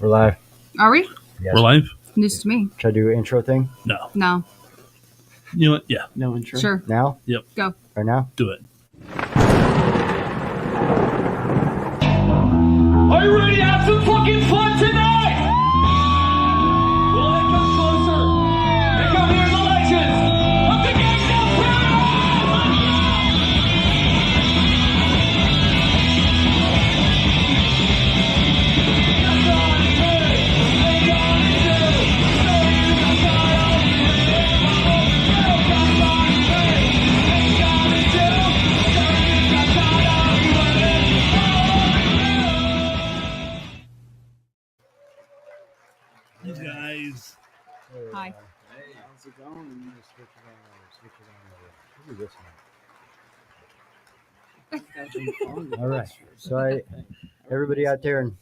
We're live. Are we? Yes. We're live? News to me. Should I do an intro thing No. No. You know what? Yeah, No intro. Sure. now? Yep. Go. Right now? do it. Are you ready to have some fucking fun tonight? Well, it comes closer. And come hear the legends of the Gangs of You guys. Hi. Hey, how's it going? Look at this Guys been fun. one. All right. So everybody out there in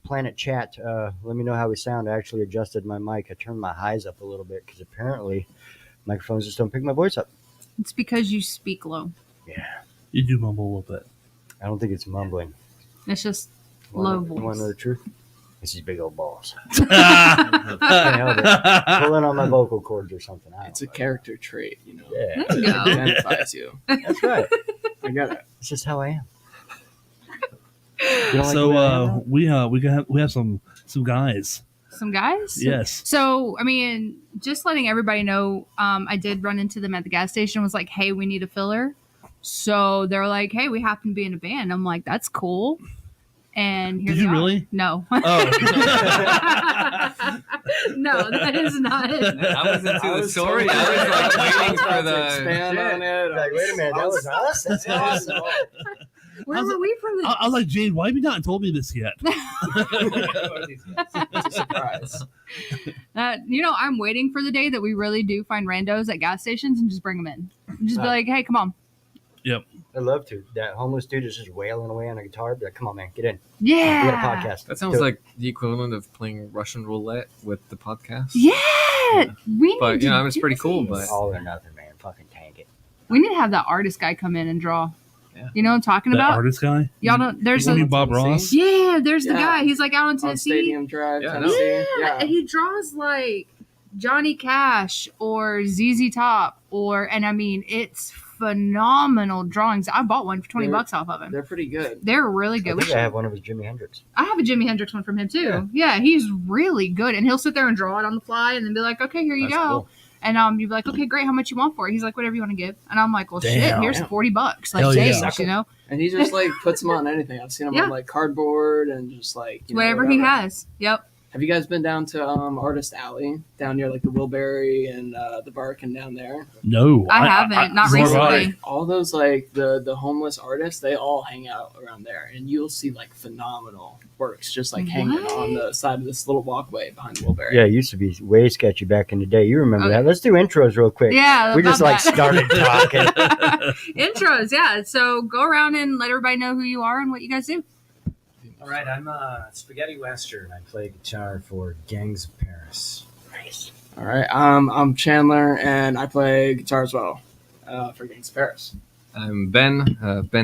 Planet Chat, let me know how we sound. I actually adjusted my mic. I turned my highs up a little bit because apparently microphones just don't pick my voice up. It's because you speak low. Yeah. You do mumble a little bit. I don't think it's mumbling. It's just low You want to know voice. the truth? It's these big old balls. There Can't help it. Pulling on my vocal cords or something. I It's a don't know. character trait, you know. Yeah. There you It go. identifies you. That's right. I get it. It's just how I am. You don't like So the way I am? we have some guys. Some guys? Yes. So, I mean, just letting everybody know, I did run into them at the gas station, was like, hey, we need a filler. So they're like, hey, we happen to be in a band. I'm like, that's cool. And here Did they you are. really? No. Oh. No, that is not it. I was into the story. I was like waiting for the. expand on it. Like, wait a minute, that was us? That's awesome. Where were we from this? I was like, Jade, why have you not told me this yet? It's a surprise. I'm waiting for the day that we really do find randos at gas stations and just bring them in. And just be like, hey, come on. I'd love to. That homeless dude is just wailing away on a guitar. Be like, come on, man, get in. Yeah. We got a podcast. That sounds Do it. like the equivalent of playing Russian roulette with the podcast. Yeah. We But, need you to know, it was do pretty cool, this. but- All or nothing, man. Fucking tank it. We need to have that artist guy come in and draw. Yeah. You know what I'm talking That about? artist guy? Y'all don't, there's You mean a, Bob Ross? yeah, there's the Yeah. guy. He's like out in On Tennessee. Stadium Drive, Yeah, I Tennessee. Yeah. He draws like Johnny Cash or ZZ Top and I mean, it's phenomenal drawings. I bought one for $20 off of him. They're pretty good. They're really I good. We think I should- have one of his Jimi Hendrix. I have a Jimi Hendrix one from him too. Yeah, he's really good, and he'll sit there and draw it on the fly, and then be like, "Okay, here you That's go." cool. And you'd be like, "Okay, great. How much you want for it?" He's like, "Whatever you want to give." And I'm like, "Well, shit. Damn. Here's $40." Like, Hell yeah. James, you know, And he just like puts them on anything. I've seen him Yeah. on like cardboard and just like whatever he has. Yep. Have you guys been down to Artist Alley down near like the Wilbury and the Barkin down there? No. I haven't. Not nor have I. recently. All those like the homeless artists, they all hang out around there, and you'll see like phenomenal works just like hanging What? on the side of this little walkway behind Wilbury. Yeah, it used to be way sketchy back in the day. You remember Okay. that? Let's do intros real quick. Yeah, We just about like that. started talking. Intros. Yeah. So go around and let everybody know who you are and what you guys do. All right, I'm Spaghetti Western. I play guitar for Gangs of Paris. Nice. All right, I'm Chandler, and I play guitar as well for Gangs of Paris. I'm Ben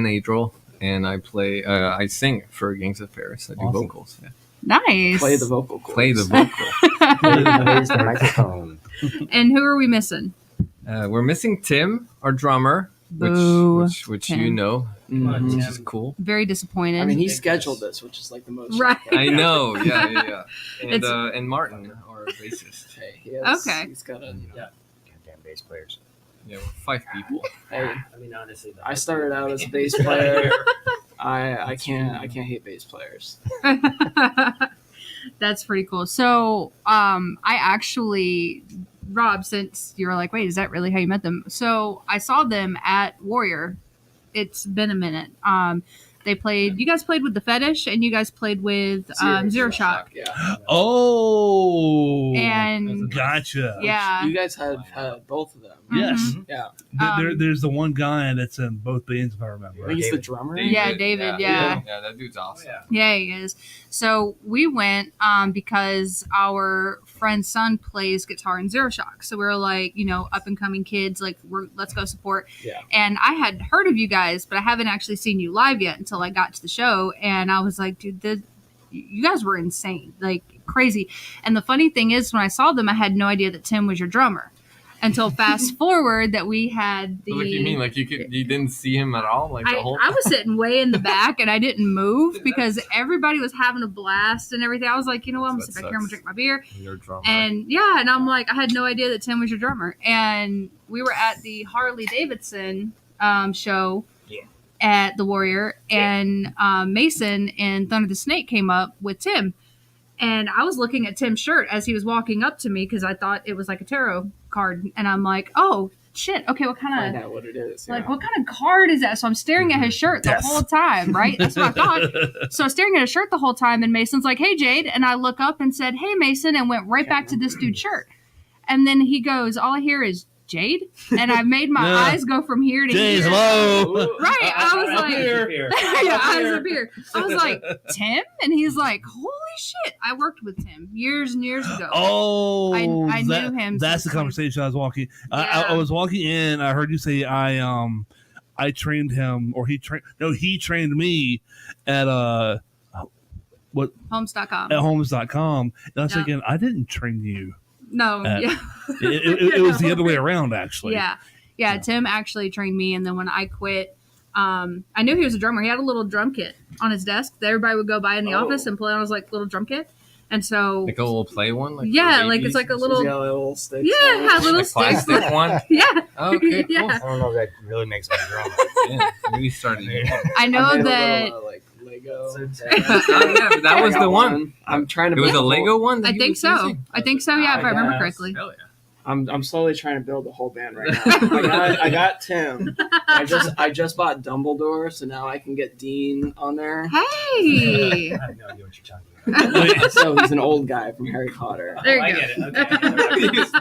Adriel, and I sing for Gangs of Paris. I do Awesome. vocals. Yeah. Nice. Play the vocal cords. Play the vocal. Raise the microphone. And who are we missing? We're missing Tim, our drummer, Boo, which Tim. you know, Mhm. which is cool. Very disappointed. I mean, he Big scheduled miss. this, which is like the most. Right. I know. Yeah. And It's- and Martin, our bassist. Hey, he has, Okay. He's got a. Yeah. Goddamn bass players. Yeah, we're 5 people. Hey, I mean, honestly, I started out as a bass player. I can't hate bass players. That's pretty cool. So, I actually, Rob, since you were like, wait, is that really how you met them? So I saw them at Warrior. It's been a minute. They played. You guys played with the Fetish, and you guys played with Zero Shot. Yeah. Oh. And Gotcha. yeah, You guys had both of them. Yes. Mhm. Yeah. There's the one guy that's in both bands, if I I remember. think he's the David. drummer. Yeah, David, yeah. Yeah, that dude's awesome. Yeah, he is. So we went because our friend's son plays guitar in Zero Shock. So we were like, up and coming kids, like let's go support. Yeah. And I had heard of you guys, but I haven't actually seen you live yet until I got to the show. And I was like, dude, you guys were insane, like crazy. And the funny thing is, when I saw them, I had no idea that Tim was your drummer until fast forward that we had the. What do you mean? Like you didn't see him at all? Like the whole. I was sitting way in the back and I didn't move because everybody was having a blast and everything. I was like, you know what, I'm gonna sit back here, I'm gonna drink my beer. Your drummer. And yeah, and I'm like, I had no idea that Tim was your drummer. And we were at the Harley Davidson show at the Warrior, and Mason and Thunder the Snake came up with Tim. And I was looking at Tim's shirt as he was walking up to me because I thought it was like a tarot card. And I'm like, oh, shit. Okay, what kind Find of out what it is. like what kind of card is that? So I'm staring at his shirt the Yes. whole time, right? That's what I thought. So I'm staring at his shirt the whole time, and Mason's like, "Hey, Jade," and I look up and said, "Hey, Mason," and went right back to this dude's shirt. And then he goes, "All I hear is Jade," and I made my Yeah. eyes go from here to James, here. hello. Right, I was like, here. yeah, eyes up here. I was like, "Tim," and he's like, "Holy shit!" I worked with Tim years and years ago. Oh, I knew that- him That's since the like- conversation I was walking. I Yeah. was walking in. I heard you say I trained him, or he trained me at Homes.com. at homes.com. And I was Yeah. thinking, I didn't train you. No, Uh, yeah. It was the other way around, actually. Yeah. Tim actually trained me, and then when I quit, I knew he was a drummer. He had a little drum kit on his desk that everybody would go by in the office and play on his like little drum kit. And so, Like a little play one. Like yeah, for like babies? it's like a Does little, he have little sticks yeah, on it it? had little Like sticks. plastic one. Yeah, Oh, okay, cool. Yeah. I don't know if that really makes me a drummer. Yeah, maybe started here. I know I made a that. little, like Lego. Oh, yeah, but that I was got the one. I'm trying to. It was build a Lego one. that I he think was so. using? I think so. Yeah, if I remember guess. correctly. Hell yeah. I'm slowly trying to build the whole band right now. I got Tim. I just bought Dumbledore, so now I can get Dean on there. Hey, I have no idea what you're talking about. Wait, So he's an old guy from Harry Potter. There you I go. get it.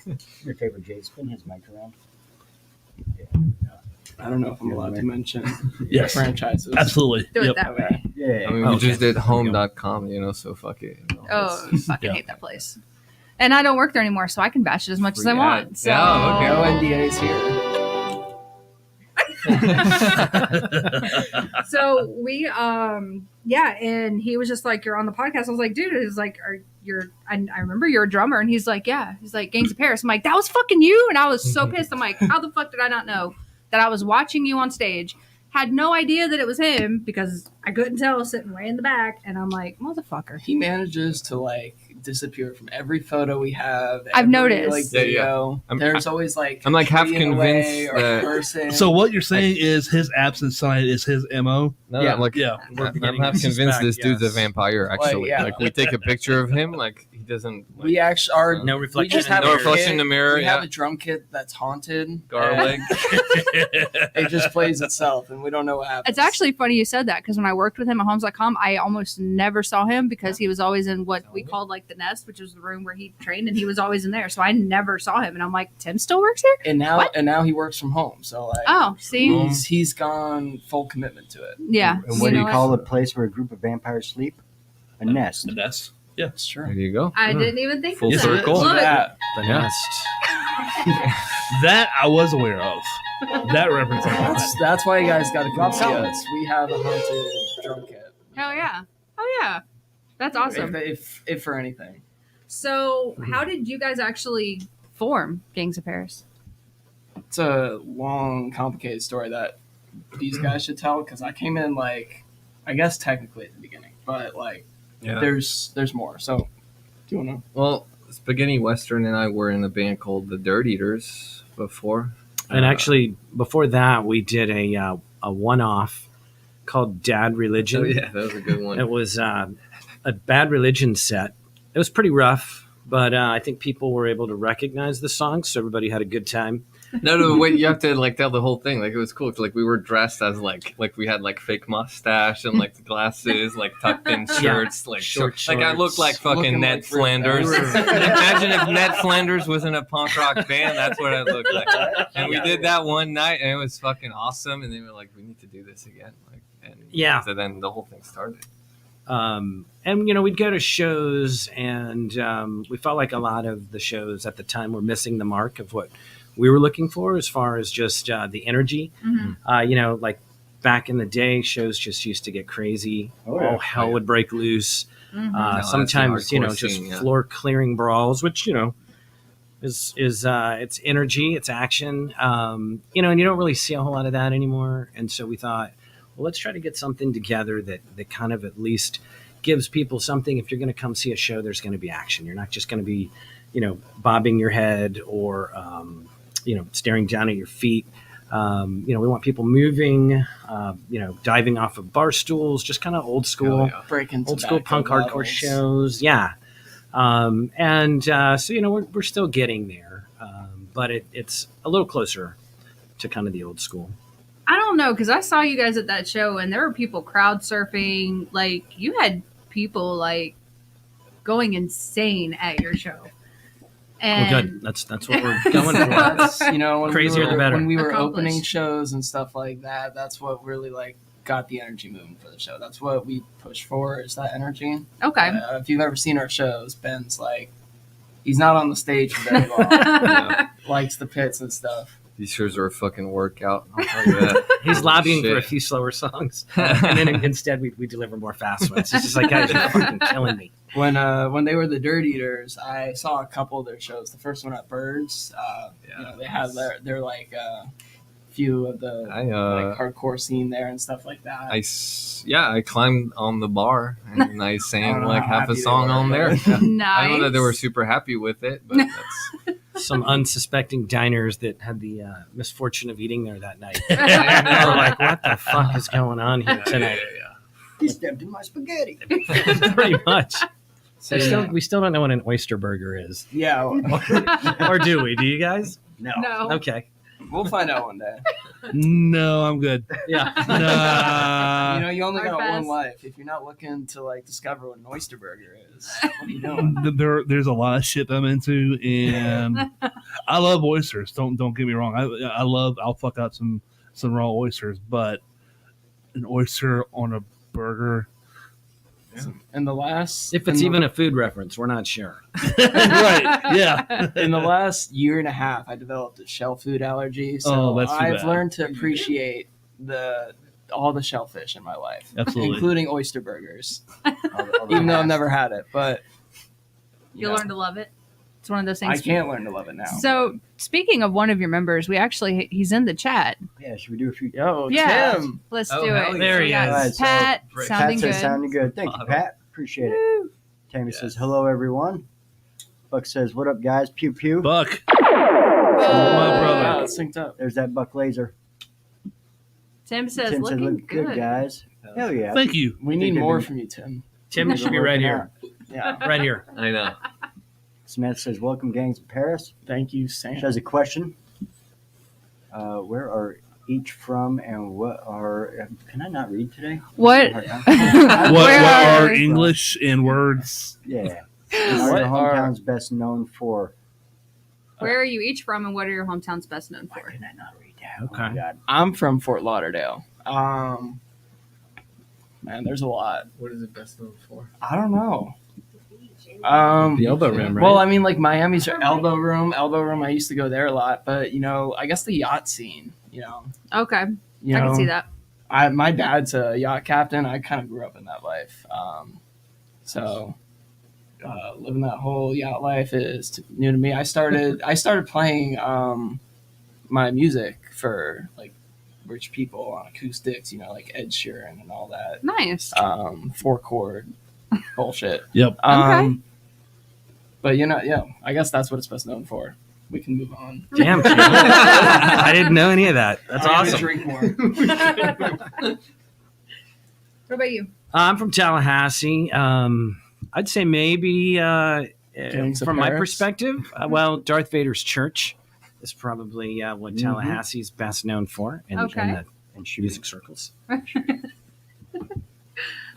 Okay. Your favorite Jade, spin his mic around. I don't know if I'm allowed to mention yes, franchises. absolutely. do it Yep. that way. Yeah. I mean, Oh, we okay. just did There we go. home.com, so fuck it. Oh, fucking Yeah. hate that place. And I don't work there anymore, so I can bash it as much as I Yeah. want. So. Yeah, okay. No NDAs here. So we yeah, and he was just like, "You're on the podcast." I was like, "Dude," it was like, I remember you're a drummer," and he's like, "Yeah." He's like, "Gangs of Paris." I'm like, "That was fucking you," and I was so pissed. I'm like, "How the fuck did I not know that I was watching you on stage?" Had no idea that it was him because I couldn't tell sitting way in the back, and I'm like, "Motherfucker." He manages to like disappear from every photo we have. I've every, noticed. Like, Yeah, yeah. video. I'm- There's always like I'm, like, half tree in the convinced way or that- a person. So what you're saying is his absence sign is his MO? No, Yeah. I'm like, Yeah. We're I'm beginning half to convinced suspect, this dude's a yes. vampire. Actually, yeah. like we take a picture of him, like he doesn't. Like, we actually are. No We reflection. just in have No the a mirror. reflection in the mirror, We have yeah. a drum kit that's haunted. garlic. It just plays itself, and we don't know what happens. It's actually funny you said that because when I worked with him at Homes.com, I almost never saw him because he was always in what we called like the nest, which was the room where he trained, and he was always in there. So I never saw him, and I'm like, Tim still works here? and now he works from home. So like, Oh, see, he's gone full commitment to it. yeah. And what do you know call a place where a group of vampires sleep? A nest. And that's That's There true. you go. I didn't even think Full of that. circle. Look. That. The Yeah. nest. that I was aware of. That reference. I got. That's why you guys got to come see us. We have a haunted drum kit. Hell yeah. Oh yeah. That's awesome. If for anything. So how did you guys actually form Gangs of Paris? It's a long, complicated story that these guys should tell because I came in like, I guess technically at the beginning, but like, Yeah. there's more. So, do you want to? Well, Spaghetti Western and I were in a band called the Dirt Eaters before. And actually, before that, we did a one-off called Dad Religion. Oh yeah, that was a good one. It was a Bad Religion set. It was pretty rough, but I think people were able to recognize the songs, so everybody had a good time. No, wait, you have to like tell the whole thing. Like it was cool. Like we were dressed as like we had like fake mustache and like the glasses, like tucked in shirts, like Short like I looked like fucking Looking Ned like Flanders. we were- Imagine if Ned Flanders was in a punk rock band. That's what I looked like. And we did that one night, and it was fucking awesome. And they were like, "We need to do this again." Like, and Yeah. So then the whole thing started. And we'd go to shows, and we felt like a lot of the shows at the time were missing the mark of what we were looking for as far as just the energy. Mhm. Like back in the day, shows just used to get crazy. Oh, yeah. All hell would break loose. Mhm. that's Sometimes, the you know, hardcore just scene, yeah. floor clearing brawls, which, you know, is it's energy, it's action, you know, and you don't really see a whole lot of that anymore. And so we thought, well, let's try to get something together that kind of at least gives people something. If you're going to come see a show, there's going to be action. You're not just going to be, you know, bobbing your head or, you know, staring down at your feet. You know, we want people moving, you know, diving off of bar stools, just kind of old school. Oh, yeah. Breaking Old school tobacco punk hardcore bottles. shows, yeah. So you know we're still getting there, but it's a little closer to kind of the old school. I don't know because I saw you guys at that show and there were people crowd surfing. Like you had people like going insane at your show. And Well, good. That's what we're going for. That's, you know, when Crazier we were, the better. When we were Accomplished. opening shows and stuff like that, that's what really like got the energy moving for the show. That's what we push for, is that energy. Okay. If you've ever seen our shows, Ben's like, he's not on the stage for very long. Yeah. Likes the pits and stuff. These shows are a fucking workout. I'll tell you that. He's lobbying for a Shit. few slower songs, and then instead we deliver more fast ones. It's just like, guys, you're fucking killing me. When they were the Dirt Eaters, I saw a couple of their shows. The first one at Birds, you know, they had their like few of the like hardcore scene there and stuff like that. I climbed on the bar and I I sang don't know like how half a happy they song were, on there. but- Nice. I don't know that they were super happy with it, but that's Some unsuspecting diners that had the misfortune of eating there that night. I They were know. like, what the fuck is going on here tonight? He stepped in my spaghetti. Pretty much. So, We still don't know what an oyster burger is. yeah, Or do we? Do you guys? No. No. Okay. we'll find out one day. No, I'm good. Yeah. You know, you only Hard got pass. one life. If you're not looking to like discover what an oyster burger is, what are you doing? There's a lot of shit I'm into, and I love oysters. Don't get me wrong. I'll fuck out some raw oysters, but an oyster on a burger, In the last, If it's in even a food reference, we're not sure. right? Yeah. in the last year and a half, I developed a shell food allergy. So Oh, that's too I've bad. learned to appreciate all the shellfish in my life, Absolutely. including oyster burgers. All the Even though I've rest. never had it, but You'll learn to love it. It's one of those things. I can't learn to love it now. So speaking of one of your members, he's in the chat. Yeah, should we do a few? Yo, Yeah. Tim. Let's Oh, do hell it. yeah. There We he got is. All right, so Pat, Pat sounding Pat says good. sounding good. Thank you, Pat. Appreciate it. Tammy says hello, everyone. Buck says, "What up, guys? Pew pew." Buck. Oh, my brother. Wow, it's synced up. There's that Buck laser. Tim says, Tim said, looking "Look good, guys." Hell yeah. Thank you. We need more from you, Tim. Tim, it should be right here. Yeah. Right here. I know. Smith says, "Welcome, gangs of Paris." Thank you, Sam. She has a question. Where are each from, and what are? Can I not read today? What? Hard time. What Where are are- English and words? Yeah. And are What your are- hometowns best known for? Where are you each from, and what are your hometowns best known Why for? can I not read that? Okay. Oh my God. I'm from Fort Lauderdale. Man, there's a lot. What is it best known for? I don't know. The elbow room, right? Well, I mean, like Miami's elbow room. Elbow room. I used to go there a lot, but you know, I guess the yacht scene. You know, Okay, you I know, can see that. My dad's a yacht captain. I kind of grew up in that life. So living that whole yacht life is new to me. I started playing my music for like rich people on acoustics. You know, like Ed Sheeran and all that. Nice. 4-chord bullshit. Yep. Okay. But you know, yeah, I guess that's what it's best known for. We can move on. Damn, Tim. I didn't know any of that. That's I'm gonna awesome. Drink more. What about you? I'm from Tallahassee. I'd say maybe Gangs of from my Paris? perspective, well, Darth Vader's church is probably what Tallahassee's best known for in Okay. the music circles. What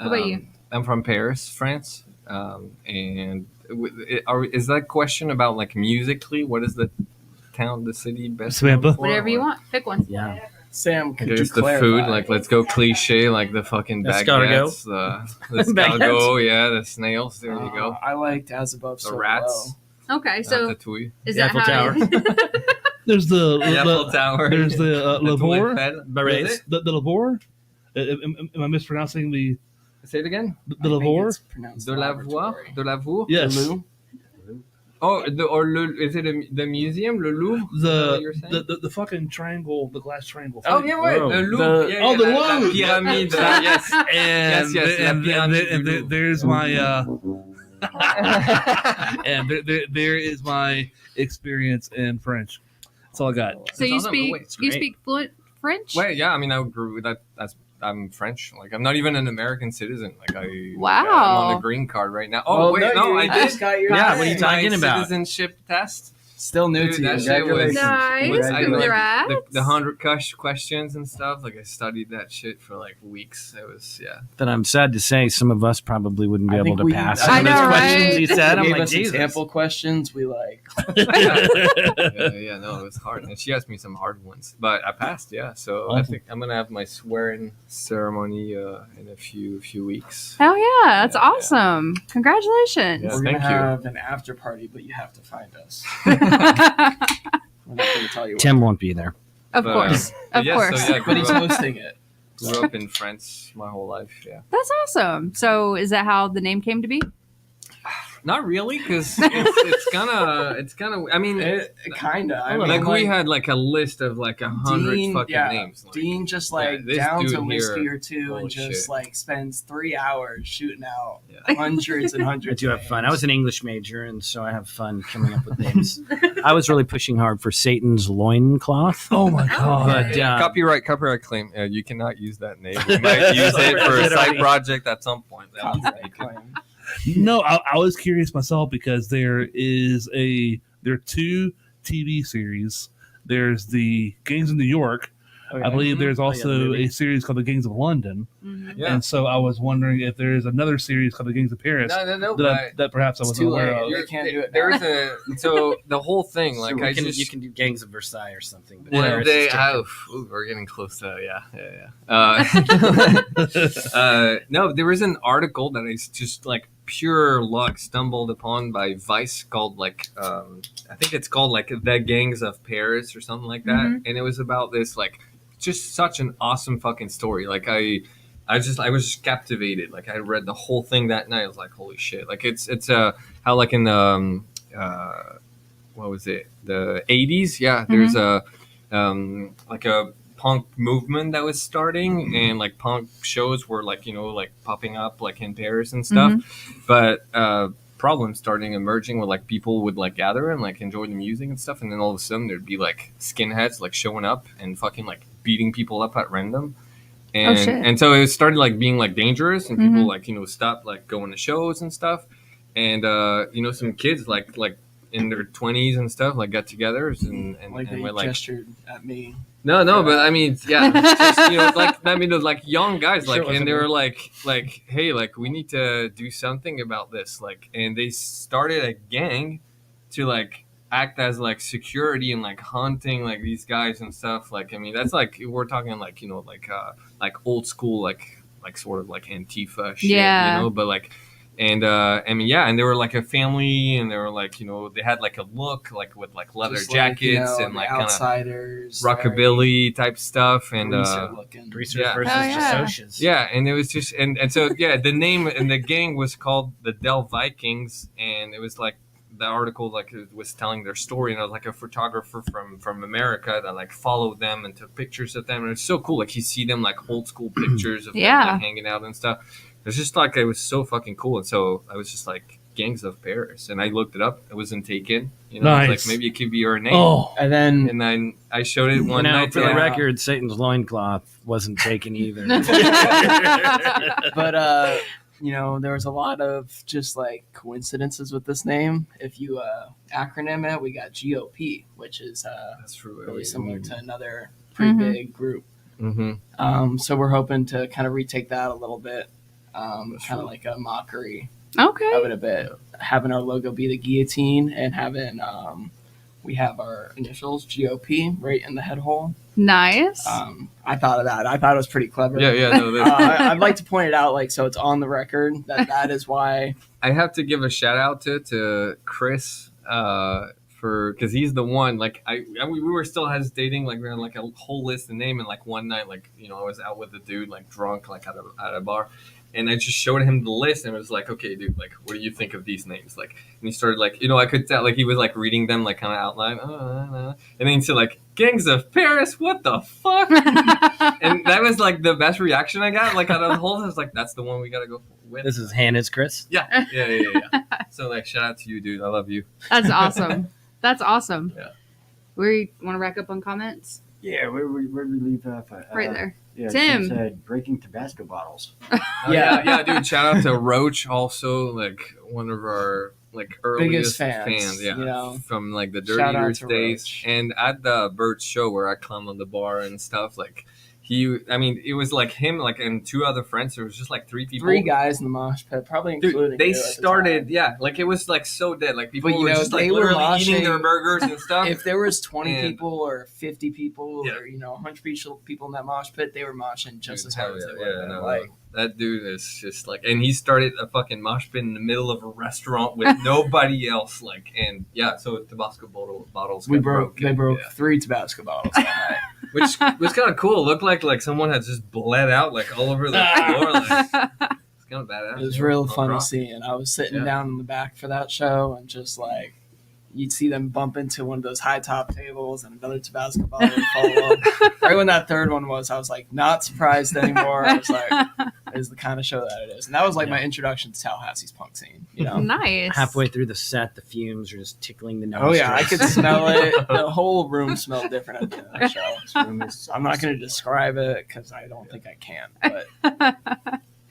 about you? I'm from Paris, France, and is that question about like musically? What is the town, the city best? Samantha? known for, Whatever you or- want. Pick one. Yeah. Sam, could There's you the clarify? food, like let's go cliche, like the fucking Escargot. baguettes, the Baguettes. escargot, yeah, the snails. There you go. I liked As Above, The So rats. Okay, so Ratatouille. is The that Eiffel how? There's the Eiffel Tower. There's the The Lavore. Tour Eiffel. Berets. Is it? The Lavore. Am I mispronouncing the Say it again. the I think Lavore? it's pronounced De la Voix. laboratory. De la Voix. Yes. Lou? Oh, is it the museum, le Louvre? Is that what you're saying? The fucking triangle, the glass triangle. Oh yeah, wait, Oh. le Louvre. The- Yeah, Oh, the la Louvre. pyramide. Yes. And, Yes, la and, pyramide du Louvre. there's my and there is my experience in French. That's all I got. So you It's awesome. speak Wait, it's you great. speak fluent French? Wait, yeah. I mean, I grew with that. I'm French. Like, I'm not even an American citizen. Like, I'm Wow. on a green card right now. Oh, wait, no, I did. got your Yeah, what are you My talking about? Citizenship test. Still new Dude, to that you. shit was Nice. was- I, like, Congrats. the 100 questions and stuff. Like, I studied that shit for like weeks. It was That I'm sad to say, some of us probably wouldn't be I able think to we- pass I some of know, those right? questions he said. I'm gave like, us Jesus. example questions. We like yeah, no, it was hard. And she asked me some hard ones, but I passed. Yeah, so I Awesome. think I'm gonna have my swearing ceremony in a few weeks. Hell yeah, that's Yeah, awesome. Congratulations. Yeah. we're gonna thank you. have an after party, but you have to find us. We're not gonna tell you. What. Tim won't be there. Of But, course. but Of yeah, course. So, yeah, But he's hosting it. grew up in France my whole life. Yeah. That's awesome. So is that how the name came to be? Not really, because it's kind of. I mean, It kinda. I mean, like we had like a list of like 100 Dean, fucking yeah, names. Like, Dean just like this downs a dude whiskey here, or two holy and just shit. like spends 3 hours shooting out Yeah. hundreds and I hundreds. do of have fun. I names. was an English major, and so I have fun coming up with names. I was really pushing hard for Satan's loincloth. Oh my god. But copyright claim. You cannot use that name. You might use it for a side project at some point. That was Copyright taken. claim. No, I was curious myself because there are two TV series. There's the Gangs of New York. Oh, I believe there's yeah, the also movie. a series called the Gangs of London, Mhm. Yeah. and so I was wondering if there is another series called the Gangs of Paris No, that perhaps I It's wasn't too aware late. of. You can't do it There now. was so the whole thing, so like we I can, just you can do Gangs of Versailles or something. But one Paris day. is different. We're getting close to no, there was an article that is just like pure luck stumbled upon by Vice called like I think it's called like The Gangs of Paris or something like that, Mhm. and it was about this like just such an awesome fucking story. Like I was just captivated. Like I read the whole thing that night. I was like, holy shit! Like it's how like in the what was it, the 80s? Yeah, there's a like a punk movement that was starting, and like punk shows were like like popping up like in Paris and stuff. But problems starting emerging where like people would like gather and like enjoy the music and stuff, and then all of a sudden there'd be like skinheads like showing up and fucking like beating people up at random. And shit. and so it started like being like dangerous, and people like stopped like going to shows and stuff. And some kids like in their 20s and stuff like got together and Like they were like gestured at me. no, but I mean, yeah, it's just, like I mean, those like young guys, Sure like, wasn't and they me. were like, hey, like we need to do something about this, like, and they started a gang to like act as like security and like hunting like these guys and stuff. Like, I mean, that's like we're talking like like old school like sort of like Antifa shit, Yeah. but like. And I mean, yeah, and they were like a family, and they were like, they had like a look, like with like leather Just like, jackets the and like kind of outsiders, rockabilly type stuff, and greaser looking. Greasers Yeah. versus Oh, yeah. Socias. yeah, and it was just and so yeah, the name and the gang was called the Del Vikings, and it was like the article like it was telling their story, and I was like a photographer from America that like followed them and took pictures of them, and it's so cool. Like you see them like old school pictures of them Yeah. like, hanging out and stuff. It's just like it was so fucking cool, and so I was just like Gangs of Paris, and I looked it up. It wasn't taken. I was Nice. like maybe it could be your name. Oh, And then And then I showed it one night. for to, the like, record, Satan's loincloth wasn't taken either. but there was a lot of just like coincidences with this name. If you acronym it, we got GOP, which is that's true. really similar to another pretty big group. Mm-hmm. So we're hoping to kind of retake that a little bit, That's kind of true. like a mockery Okay. of it a bit, having our logo be the guillotine and having we have our initials GOP right in the head hole. Nice. I thought of that. I thought it was pretty clever. Yeah. No, I'd like to point it out, like, so it's on the record that is why. I have to give a shout out to Chris for because he's the one. Like we were still hesitating. Like we had like a whole list of name, and like one night, like I was out with a dude, like drunk, like at a bar, and I just showed him the list, and it was like, okay, dude, like what do you think of these names? Like, and he started like I could tell like he was like reading them like kind of outline, and then he said like Gangs of Paris, what the fuck? And that was like the best reaction I got. Like out of the whole, I was like, that's the one we gotta go with. This is Hannah's Chris. Yeah. So like, shout out to you, dude. I love you. That's awesome. That's awesome. Yeah. We want to rack up on comments Yeah, where did we leave off? right there. Yeah, Tim. Tim said breaking Tabasco bottles. Yeah, dude. Shout out to Roach, also like one of our like earliest Biggest fans, yeah, from like the Dirty Shout out Roots to days, Roach. and at the Bird show where I come on the bar and stuff, like it was like him, like and two other friends. There was just like three people, 3 guys in the mosh pit, probably including Dude, they you at the started, time. yeah, like it was like so dead. Like people But, were just like they were literally eating moshing- their burgers and stuff. If there was 20 And- people or 50 people Yeah. or 100 people in that mosh pit, they were moshing just Dude, as hard hell as yeah, they were. yeah, no, like that dude is just like, and he started a fucking mosh pit in the middle of a restaurant with nobody else. Like, and yeah, so Tabasco bottles. they got broke broken, yeah. 3 Tabasco bottles that night. Which was kind of cool. It looked like someone had just bled out like all over the floor. Like, it's kind of badass. It was yeah. real Punk funny rock. seeing. I was sitting Yeah. down in the back for that show and just like you'd see them bump into one of those high top tables and another Tabasco bottle would follow up. Right when that third one was, I was like not surprised anymore. I was like, it is the kind of show that it is. And that was like my introduction to Tallahassee's punk scene, Nice. Halfway through the set, the fumes are just tickling the nose. Oh yeah, I could smell it. The whole room smelled different at the end of the show. This room is I'm not going to describe it because I don't think I can. But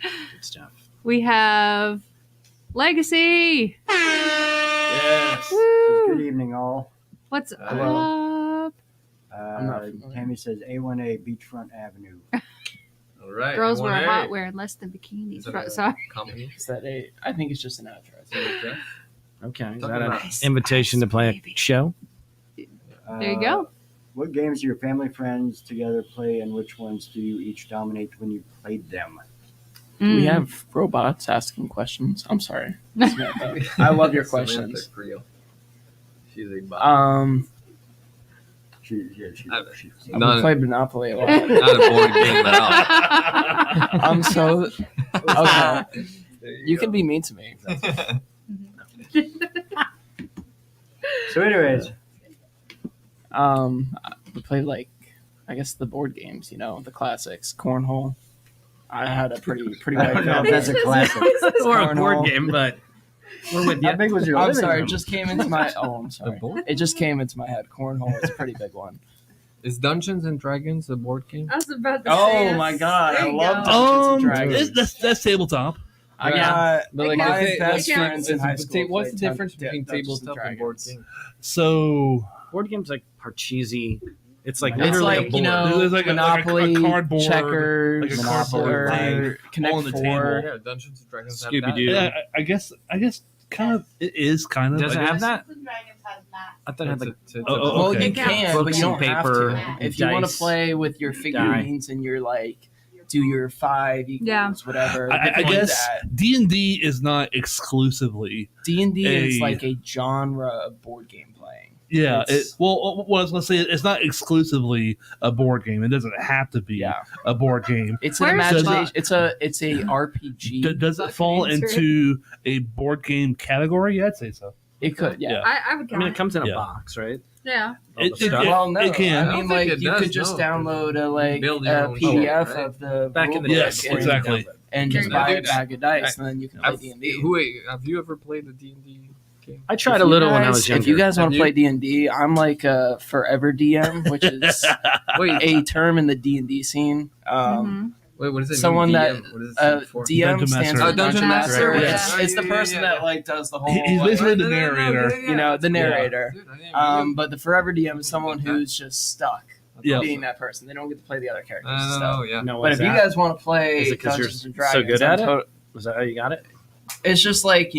Good stuff. We have Legacy. yes, Woo. Good evening, all. What's Hello. up? not familiar. Tammy says A1A Beachfront Avenue. All right. Girls wear A1A. hot wearing less than Is bikinis. that a Sorry. company? is that a? I think it's just an address. Okay. Okay. Is Talking that an about- invitation to play Baby. a show? There you go. What games do your family friends together play, and which ones do you each dominate when you played them? We Mm. have robots asking questions. I'm sorry. Samantha. I love your questions. Samantha Creel. She's a bot. She, I've Not- played Monopoly a lot. Not a board game at all. I'm so okay. You can be mean to me. So, anyways, We played like I guess the board games, the classics, cornhole. I had a pretty I don't wide know if family. that's a classic. Or a Cornhole. board game, but we're with How you. big was your I'm living sorry, room? it just came into my. Oh, I'm sorry. board? It just came into my head. Cornhole is a pretty big one. Is Dungeons and Dragons a board game? I was about to Oh my god, I love go. Dungeons and Dragons. That's tabletop. I Yeah. got But like, my is it- best like, friends in is- high but school. what's the played difference between Dungeons tabletop and board Dragons. game? So Board games like Parcheesi. It's like It's It's literally like a board. There's like a Monopoly, cardboard, checkers, like a cardboard or thing Connect on the Four. table. Yeah, Dungeons and Dragons. have Scooby-Doo. that. Yeah, I guess kind of it is kind of. Does it I have guess. that? Dragons has that. I thought it had like It's a- Oh, Well, okay. you can, Books but you don't and have paper to. and If you want to dice. play with your figurines and you're like, do your 5 equals Yeah. whatever. I guess D&D is not exclusively. D&D is a- like a genre of board game playing. Yeah. It's- Well, I was gonna say it's not exclusively a board game. It doesn't have to be Yeah, a board game. it's an Where's imagination. the- It's a RPG. Does it Fucking fall answer it. into a board game category? Yeah, I'd say so. It could, yeah. Yeah. I would I count mean, it comes in a Yeah. box, right? Yeah. All the It- stuff. Well, no, it can. I I mean, don't think like it you does, could just no. download a Build your own PDF shit, right? of the Back in the rulebook Yes, and- exactly. and just There you buy go. a bag of dice, and then you can play Have, D&D. wait, have you ever played a D&D game? I tried a little when I was younger. If you guys want Have to you? play D&D, I'm like a forever DM, which is Wait, a term in the D&D scene. Mhm. wait, what does it someone mean? that- DM? What does it DM stand for? DM Dungeon stands Master. for Oh, Dungeon Master, It's, yeah. it's the Yeah, person yeah, that yeah. like does the whole. He's like, basically the narrator. you know, the narrator. Dude, I didn't know. But the forever DM is someone who's just stuck Yeah. being that person. They don't get to play the other characters. I and don't stuff. know, yeah. No, But what's if you that? guys want to play Is it 'cause you're Dungeons and Dragons, so good at I'm it? Was that how you got it? It's just like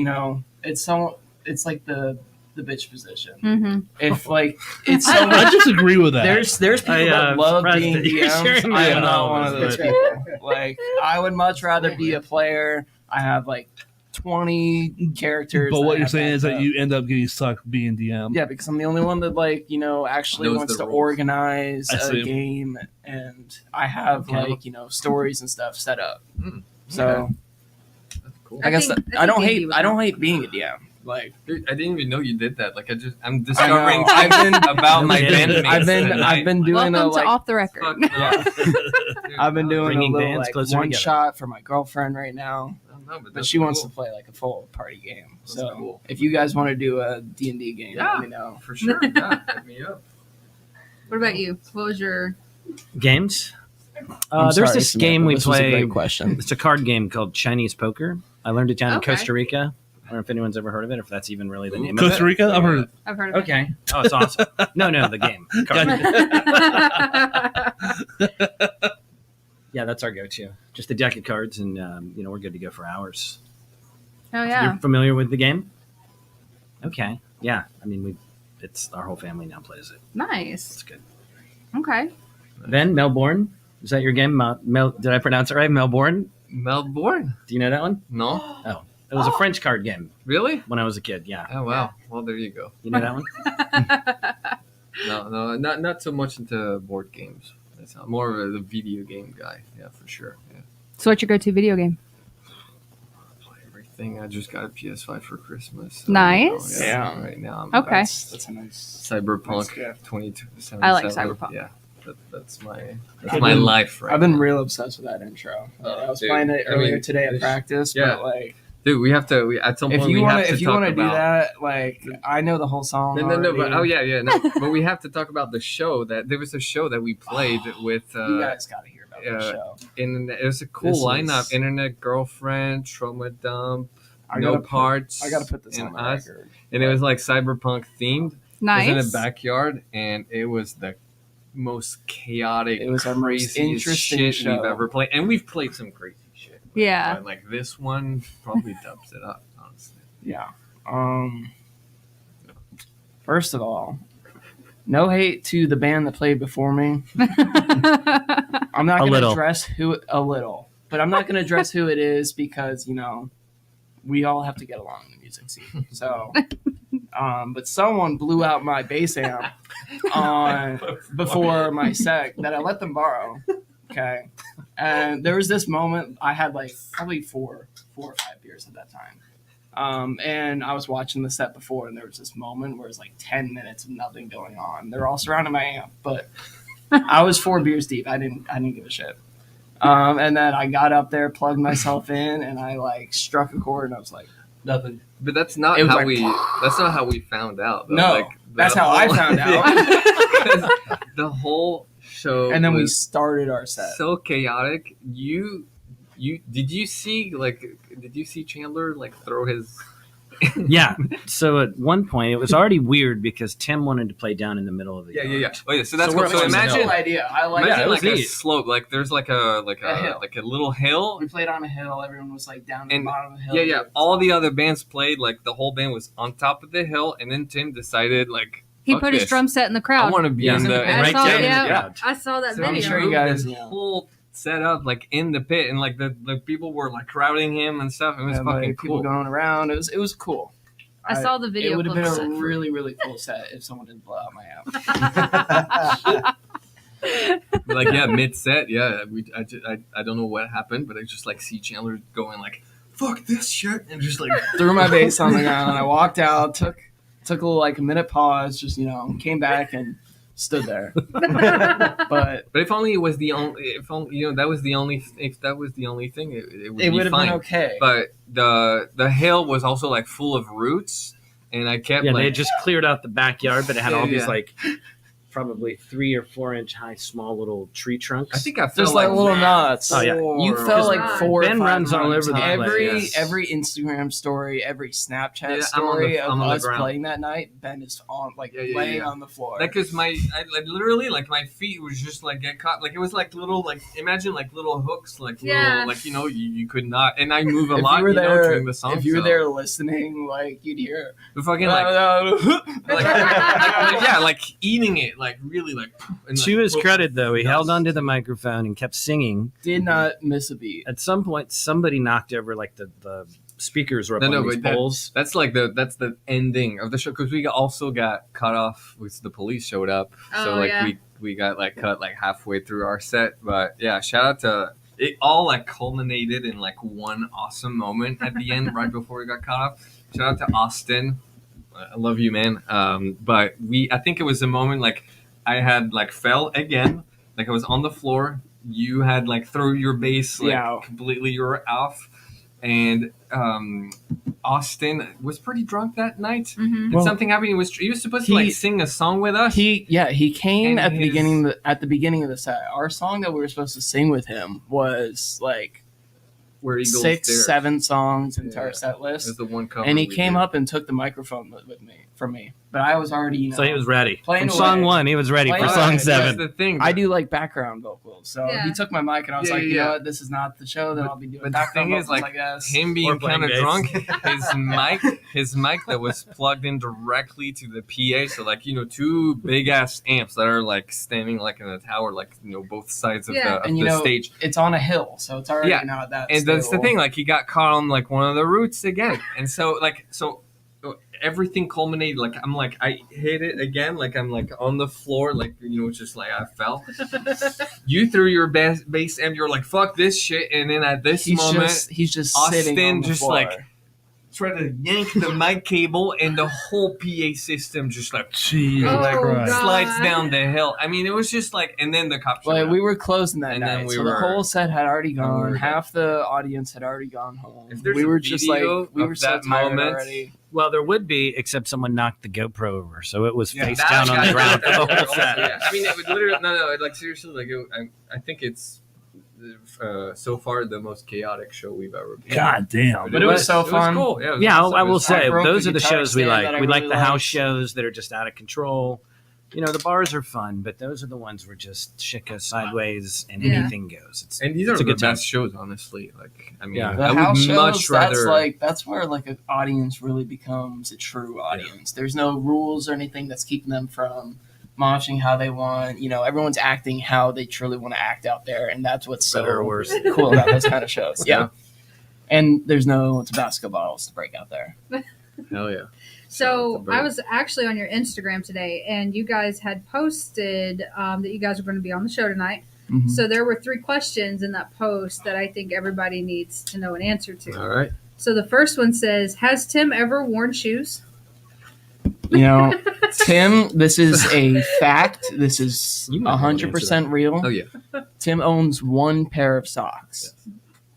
it's like the bitch position. Mm-hmm. If like it's so I disagree with that. there's people I, that love surprised being that you're sharing DMs. I that am not with one us, of those but- people. Like I would much rather be a player. I have like 20 characters. But that what you're have saying is that backed up. you end up getting stuck being DM. Yeah, because I'm the only one that actually Knows wants the to rules. organize I a see. game, and I have Okay. stories and stuff set up. Mm, So okay. That's cool. I guess think- I don't D&D hate would I don't help. hate being a DM. Like Dude, I didn't even know you did that. Like I'm discovering I've been- about my Yeah. bandmates. I've been doing Welcome a to Off the Record. Fuck no. Dude, I've been doing Bringing a little bands closer one together. shot for my girlfriend right now, I don't know, but but that's she wants cool. to play like a full party game. That's So cool. if you guys want to do a D&D game, Yeah. let me know. For sure. Yeah, hit me up. What about you? What was your? Games. I'm There's sorry, this Samantha, game we this was a play. great question. It's a card game called Chinese Poker. I learned it down Okay. in Costa Rica. I don't know if anyone's ever heard of it, if that's even really the name Costa of it. Rica? I've heard. I've heard of Okay. Oh, it's awesome. No, the game. Card. it. Yeah, that's our go-to. Just a deck of cards, and we're good to go for hours. Oh yeah. You're familiar with the game? Okay. Yeah. I mean, it's our whole family now plays it. Nice. It's good. Okay. Then Melbourne. Is that your game? Did I pronounce it right? Melbourne. Melbourne? Do you know that one? No. It was a French card game Really? when I was a kid. Yeah. Oh wow. Well, there you go. You know that one? No, not so much into board games. That's more of a video game guy. Yeah, for sure. Yeah. So, what's your go-to video game? Play everything. I just got a PS5 for Christmas. Nice. Yeah. Right now. I'm Okay. That's a nice. Cyberpunk Nice gift. 2077. I like Cyberpunk. Yeah. That's my I've my been- life right I've been now. real obsessed with that intro. Oh, I was dude. playing it I earlier mean, today at it's- practice, yeah. but like Dude, we have to. At some point if you we want have to to if you talk want to do about. that, like I know the whole song. No, but already. no. But we have to talk about the show that there was a show that we played with. You guys got to hear about the show. And it was a cool This lineup: is- Internet Girlfriend, Trauma Dump, I No gotta put- Parts. I got to put this and on the us. record. And it was like cyberpunk themed. It Nice. was in a backyard, and it was the most chaotic, It was our most craziest interesting shit show. we've ever played, and we've played some crazy shit. Yeah. But like this one probably dubs it up, honestly. Yeah. First of all, no hate to the band that played before me. I'm not A going to little. address a little, but I'm not going to address who it is because we all have to get along in the music scene. So, but someone blew out my bass amp before my set that I let them borrow. Okay, and there was this moment I had like probably four or five beers at that time. And I was watching the set before, and there was this moment where it was like 10 minutes of nothing going on. They're all surrounding my amp, but I was 4 beers deep. I didn't give a shit. And then I got up there, plugged myself in, and I like struck a chord, and I was like, nothing. But that's not It was how like- we. That's not how we found out. Though. No, like, that's the how I whole- found out. Yeah. 'Cause the whole show, And then we was started our set. so chaotic. You did you see Chandler like throw his? Yeah. So at one point, it was already weird because Tim wanted to play down in the middle of the Yeah. yard. Oh yeah. So that's we're cool. So on the imagine hill idea. I like imagine it was like a neat. slope. Like there's like a hill. like a little hill. We played on a hill. Everyone was like down at the And- bottom of the hill. Yeah. All the other bands played like the whole band was on top of the hill, and then Tim decided like He fuck put his this. drum set in the I crowd. want to be Yeah. in the I right saw, down in the yeah, crowd. I saw that So I'm video. sure you moved guys- his yeah. whole setup like in the pit, and like the people were like crowding him and stuff. It was And, fucking like, people cool. going around. It was cool. I saw the video It would have clips been a of- really, really cool set if someone didn't blow out my amp. But, like yeah, mid set, yeah. I don't know what happened, but I just like see Chandler going like fuck this shit, and just like Threw my bass on the ground. I walked out, took a little like a minute pause, just came back and stood there. But But if only it was the only, if only that was the only, if that was the only thing, it would it be would have fine. been okay. But the hill was also like full of roots, and I kept Yeah, like they had just cleared out the backyard, but it had all Yeah. these like probably 3 or 4 inch high, small little tree trunks. I think I felt Just like little that nuts. Oh, yeah. You four felt or like God. 4 Ben or 5 runs all runs. over the every place. every Instagram story, every Snapchat Yeah, I'm on story the- I'm of on the us ground. playing that night. Ben is on laying Yeah. on the floor. Like, cause I literally like my feet was just like get caught, like it was like little like imagine like little hooks, like Yeah. little like you could not, and I move a if lot, you were there, during the song. if you were so there listening, like you'd hear the fucking like, like yeah, like eating it, like really like. And, To like, his credit, though, he held onto the microphone and kept singing. Did not miss a beat. At some point, somebody knocked over like the speakers were up No, on these but that- poles. That's like that's the ending of the show because we also got cut off with the police showed up. So Oh, like yeah. we got like cut like halfway through our set. But yeah, shout out to it all like culminated in like one awesome moment at the end right before we got cut off. Shout out to Austin. I love you, man. But I think it was a moment like I had like fell again, like I was on the floor. You had like throw your bass like Yeah. completely. You were off, and Austin was pretty drunk that night. Mhm. And something happened. He was supposed to like sing a song with us. He came And at the his- beginning of the set. Our song that we were supposed to sing with him was like where he goes 6, there. 7 songs into Yeah. our set It was list. the one cover. And he we came did. up and took the microphone with me from me. But I was already, So he was ready. Playing From song away. 1, he was ready Playing for away. song That's 7. That's the thing. I do like background vocals. So Yeah. he took my mic and I was Yeah, like, you yeah. know what, this is not the show that I'll be doing but the background thing is, vocals, like, I guess. Him Or being playing kind of bass. drunk, his mic that was plugged in directly to the PA. So like 2 big ass amps that are like standing like in a tower, like both sides of Yeah. the, of And the you know, stage. it's on a hill, so it's already Yeah. not that And that's the stable. thing, like he got caught on like one of the routes again, and so everything culminated. Like I'm like I hit it again, like I'm like on the floor, like just like I fell. You threw your bass amp, you're like fuck this shit, and then at this moment, He's just Austin sitting on the just, floor. like, try to yank the mic cable, and the whole PA system just like Jesus Oh, Christ. God. slides down the hill. I mean, it was just like, and then the cops. showed But up. we were closing that And night, then we so were- the whole set had already we gone. were Half the audience had already gone home. If there's We a were just like video we of were so that tired moment- already. Well, there would be, except someone knocked the GoPro over, so it was Yeah, face that down on guy the ground did for the that whole also, set. yeah. I mean, it would literally no, like seriously, like I think it's so far the most chaotic show we've ever been. God damn. But it was so fun. cool. Yeah, it was Yeah, awesome. I It will was say I broke those the are the guitar shows we stand like. that I We like really the house liked. shows that are just out of control. The bars are fun, but those are the ones where just shit goes sideways and Yeah. anything goes. It's And these are It's a the good time. best shows, honestly. Like, I mean, Yeah. The I house would shows, much rather. that's where like an audience really becomes a true audience. There's no rules or anything that's keeping them from moshing how they want. Everyone's acting how they truly want to act out there, and that's what's better or so worse. cool about those kind of shows. Yeah. And there's no Tabasco bottles to break out there. Hell yeah. So I was actually on your Instagram today, and you guys had posted that you guys were going to be on the show tonight. Mhm. So there were 3 questions in that post that I think everybody needs to know an answer to. All right. So the first one says, "Has Tim ever worn shoes?" Tim, this is a fact. This is You might be able to 100% real. Oh yeah. Tim owns 1 pair of socks.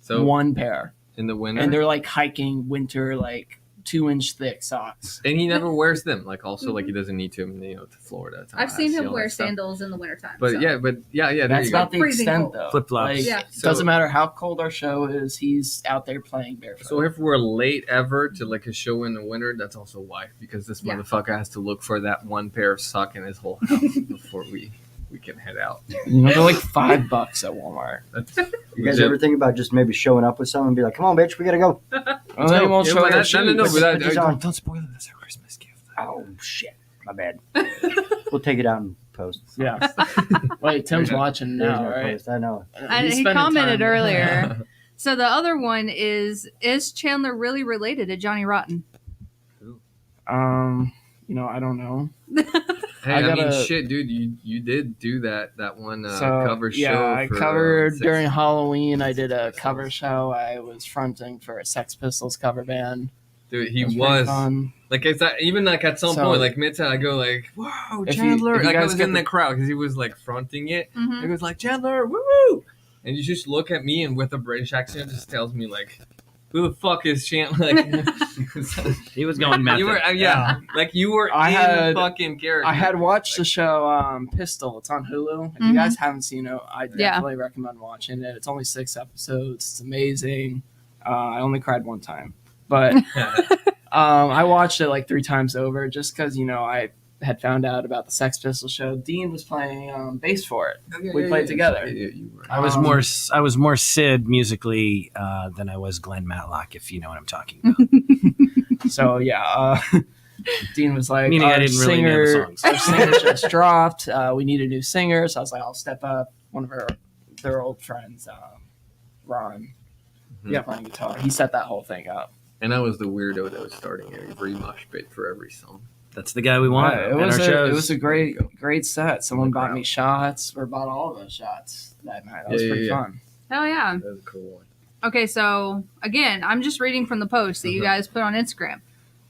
So 1 pair. in the winter, And they're like hiking winter, like 2-inch thick socks. and he never wears them. Like also, like he doesn't need to, to Florida. I've seen Tallahassee, him all wear that stuff. sandals in the wintertime. But so. yeah. There That's you go. about the Freezing extent, cold. though. Flip-flops. Like, Yeah. So- doesn't matter how cold our show is, he's out there playing barefoot. So if we're late ever to like a show in the winter, that's also why, because this Yeah. motherfucker has to look for that 1 pair of sock in his whole house before we can head out. they're like $5 at Walmart. That's You guys legit. ever think about just maybe showing up with someone and be like, "Come on, bitch, we gotta go." Oh, they won't Yeah, show but their that- no, shoes. but that- Put these on. don't spoil it. That's our Christmas gift. Oh shit, my bad. We'll take it out and post. Yeah. Wait, Tim's watching There's now, no right? post. I know. And He's he spending commented time- earlier. So the other one is Chandler really related to Johnny Rotten? I don't know. Hey, I I, mean, gotta- shit, dude, you did do that one So, cover show. yeah, I for, covered Sex- during Halloween. I did a cover show. I was fronting for a Sex Pistols cover band. Dude, he It pretty was fun. like it's that, even like at some So- point, like mid I go like, "Whoa, If you- Chandler!" if you Like I guys was get in the- the crowd because he was like fronting it. Mm-hmm. It was like Chandler, woo woo, and you just look at me and with a British accent, just tells me like, "Who the fuck is Chandler?" Like, He was going method. you were, yeah, like you were I in had- fucking character. I had watched the show Pistol. It's on Hulu. If you Mhm. guys haven't seen it, I Yeah. definitely recommend watching it. It's only 6 episodes. It's amazing. I only cried 1 time, but I watched it like 3 times over just because I had found out about the Sex Pistols show. Dean was playing bass for it. We played together. Yeah, you were. I was more Sid musically than I was Glenn Matlock, if you know what I'm talking about. So yeah, Dean was like, Meaning I our didn't really know the singer, songs. our singer just dropped. We need a new singer. So I was like, I'll step up. One of their old friends, Ron, playing guitar. He set that whole thing up. And I was the weirdo that was starting every mosh pit for every song. That's the guy we want. Yeah, at our shows. it was a great set. Someone bought me shots, or bought all of us shots that night. That was pretty fun. Hell yeah. That was a cool one. Okay, so again, I'm just reading from the post that you guys put on Instagram.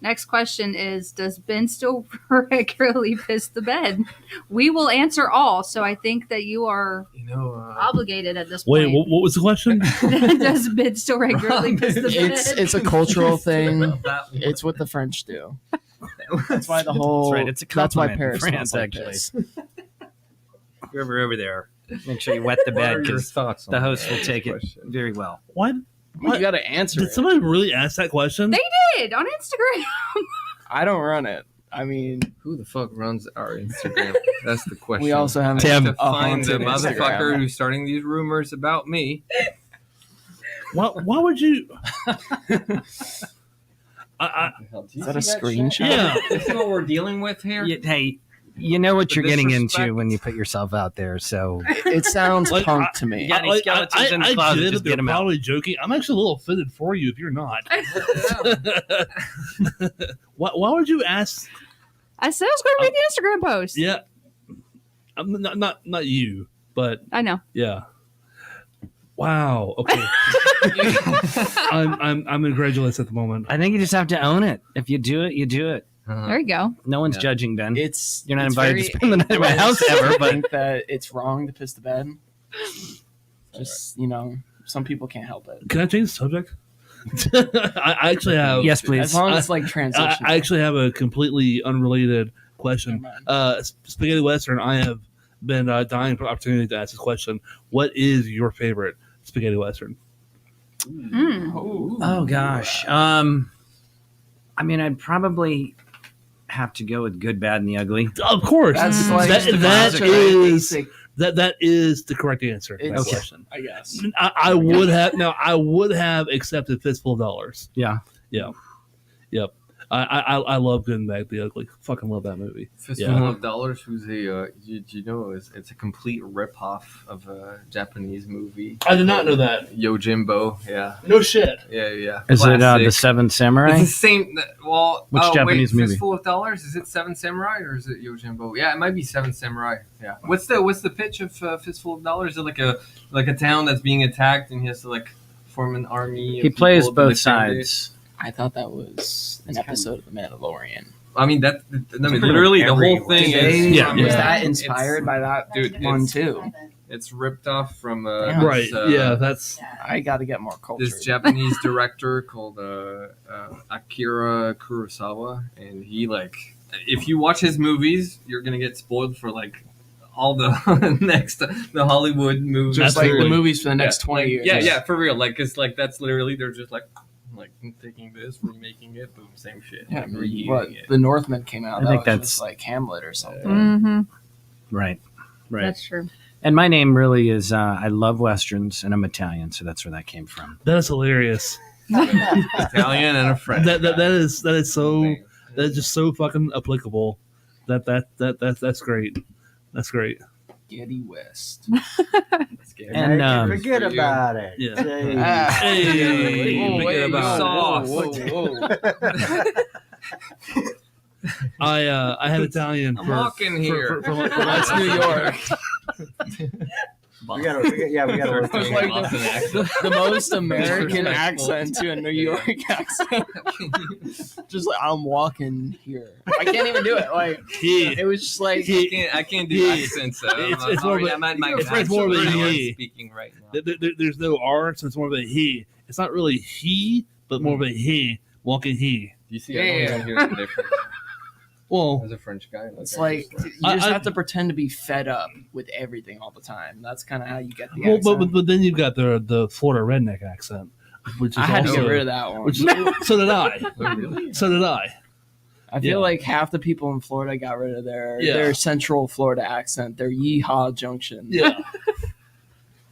Next question is, does Ben still regularly piss the bed? We will answer all, so I think that you are obligated at this Wait, point. what was the question? Does Ben still regularly piss the bed? It's a cultural thing. It's what the French do. That's why the whole. That's right. It's a That's why compliment in Paris France, smells like actually. piss. If you're ever over there, make sure you wet the What are bed your because thoughts on the host that will take it question? very well. What? You got to answer Did it. somebody really ask that question? They did on Instagram. I don't run it. I mean, Who the fuck runs our Instagram? That's the question. we also have Tim. to find the haunted motherfucker Instagram. who's starting these rumors about me. Why would you? Is that a screenshot? Yeah. This is what we're dealing with here. Hey, you know what The you're getting disrespect. into when you put yourself out there. So It sounds Like, punk to me. Yeah. any skeletons in the closet, get it, just they're get 'em out. probably joking. I'm actually a little offended for you if you're not. Why would you ask? I said I was going to read the Instagram post. Yeah, I'm not you, but I know. yeah. Wow. Okay. I'm incredulous at the moment. I think you just have to own it. If you do it, you do it. There you go. No one's Yeah. judging, Ben. You're not invited to spend the night at my house ever, I but think that it's wrong to piss the bed. Just some people can't help it. Can I change the subject? I actually have. yes, please. As long as it's like transition. I actually have a completely unrelated question. Spaghetti Western, I have been dying for an opportunity to ask this question. What is your favorite spaghetti Western? Oh gosh. I mean, I'd probably have to go with Good, Bad, and the Ugly. Of course, That's like that the that classic, is basic, that is the correct answer to that It's- question. I guess. I would have I would have accepted Fistful of Dollars. Yeah. Yep. I love Good and Bad, the Ugly. Fucking love that movie. Fistful Yeah. of Dollars, who's a you know it's a complete ripoff of a Japanese movie. I did not know that. Yojimbo, yeah, No shit. yeah. Is it the Classic. Seven It's Samurai? the same. Well, Which Japanese wait, movie? Fistful of Dollars. Is it Seven Samurai or is it Yojimbo? Yeah, it might be Seven Samurai. Yeah. What's the pitch of Fistful of Dollars? Is it like a town that's being attacked and he has to like form an army? He of plays people to both defend it? sides. I thought that was an episode of The Mandalorian. I mean literally the whole thing is Yeah. Was Yeah. that inspired by that Dude, one it's- too? It's ripped off from Yeah. Right. this, That's I got to get more culture. this Japanese director called Akira Kurosawa, and he if you watch his movies, you're gonna get spoiled for all the the Hollywood movies, Just like the Absolutely. movies for the next 20 years. Yeah, for real. Cause that's literally they're just taking this, remaking it, boom, same shit. Yeah, Reusing what it. The Northman came out. I that think was that's- just like Hamlet or something. Mm-hmm. Right. That's true. And my name really is I love Westerns and I'm Italian, so that's where that came from. that is hilarious. Italian and a French. That is so that is just so fucking applicable. That's great. That's great. Getty West. And, forget For you. about it. Yeah. Say- Hey, Whoa, forget wait, about it. sauce. I had Italian. I'm walking here. That's New York. we gotta work It's on like it. Boston accent. The most American Disrespectful. accent to a New York accent. Just like I'm walking here. I can't even do it. Like He. it was just like I can't do Yeah. accents. It's more of a- it's more of a he. speaking right now. There's no R, so it's more of a he. It's not really he, but more of a he. Walking he. You see, Yeah, I don't yeah. even hear the difference. Well, As a French guy, it's like you I- just I- have to pretend to be fed up with everything all the time. That's kind of how you get the well accent. but then you've got the Florida redneck accent, which is I had to also, get rid of that one. Which is, so did I. really? So did I. I feel Yeah. like half the people in Florida got rid of Yeah. their Central Florida accent, their Yeehaw Junction. Yeah.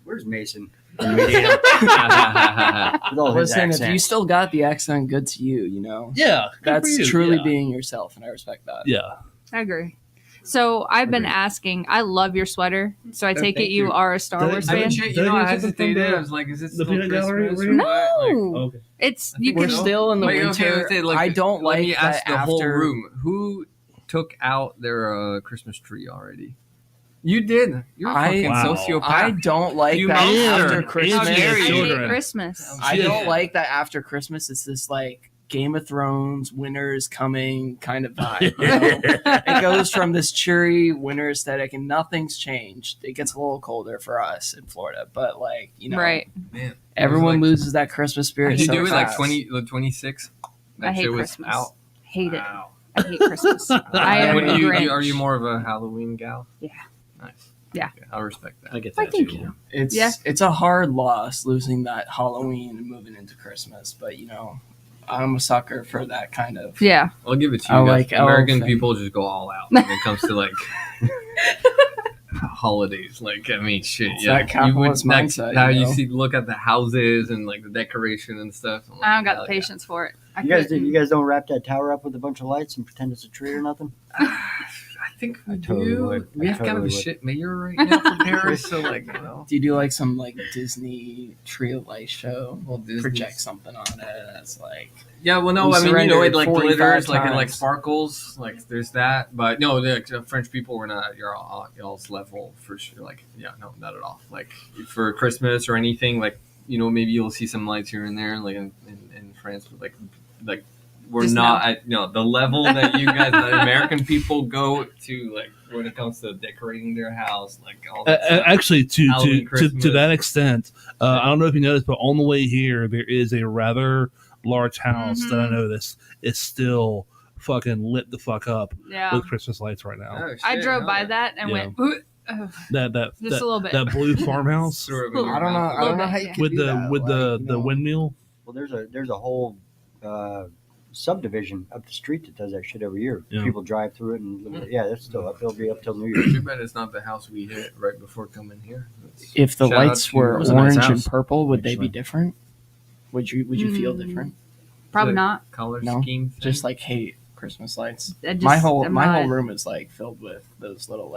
Where's Mason? from Louisiana. With all his Listen, if you accents. still got the accent, good to you. You know, Yeah, good for that's you. truly yeah. being yourself, and I respect that. Yeah, I agree. So I've been Agreed. asking. I love your sweater. So I Oh, take it thank you you. are a Star Did- Wars did fan. you- You know, I Did you get something hesitated. from I was like, is it the still peanut gallery Christmas? over here? No, okay. it's I you think We're can. so. still in the Wait, okay, winter. let's say, like, I don't let like me ask that the whole after. room. Who took out their Christmas tree already? You did. You're a I- fucking Wow. sociopath. I don't like You that monster. after How Christmas. I dare you. hate Children. Christmas. I Yeah. don't like that after Christmas. It's this like Game of Thrones, winter is coming kind of vibe. You know? It goes from this cheery winter aesthetic, and nothing's changed. It gets a little colder for us in Florida, but like you know, Right. Man, everyone Like- loses that Christmas spirit. Did you so do it like fast. 26? That I hate shit was Christmas. out. Hate it. Wow. I hate Christmas. I am What a do you, Grinch. are you more of a Halloween gal? Yeah. Nice. Yeah. Okay, I'll respect that. I get I that think too. It's Yeah. it's a hard loss losing that Halloween and moving into Christmas, but you know, I'm a sucker for that kind of. Yeah. I'll give it to I you guys. like American elf and- people just go all out when it comes to like holidays. Like, I mean, shit. It's Yeah, that capitalist like, mindset, how you you know? see, look at the houses and like the decoration and stuff. I'm like, I don't got hell the yeah. patience for it. I You guys, couldn't. you guys don't wrap that tower up with a bunch of lights and pretend it's a tree or nothing? I think we I totally do. would. We I have kind of a totally would. shit mayor right now for Paris, so like, you know. Do you do like some like Disney tree of light show? Well, Disney's- Project something on it. That's like Yeah, well, no, We I mean, you know, surrendered it like 45 glitters, like it like times. sparkles, like there's that. But no, the French people were not y'all's level for sure. Like, yeah, no, not at all. Like for Christmas or anything, like you know, maybe you'll see some lights here and there, like in France, but like we're Just not at the level that you guys, the American people, go to, like when it comes to decorating their house, like all that stuff. Actually, Halloween, to Christmas. that extent, I don't know if you noticed, but on the way here, there is a rather large house that I Mhm. noticed is still fucking lit the fuck up Yeah. with Christmas lights right now. Oh, shit, I drove hell by yeah. that and Yeah. went, "Ooh, ugh," That just a little bit. that blue farmhouse Throw it in your I don't know. mouth. I don't know how Yeah. you can with do the that. with the like, you the know. windmill. Well, there's a whole subdivision up the street that does that shit every year. Yeah. People drive through it and look at it. Yeah, that's still up. It'll be up till New Year's. Too bad it's not the house we hit right before coming here. It's- If the shout out lights to- were It was a nice orange and house, purple, would they actually. be different? Would you feel Mm. different? Probably the not. color No, scheme, thing. Just like hate Christmas lights. I just, My whole I'm my not- whole room is like filled with those little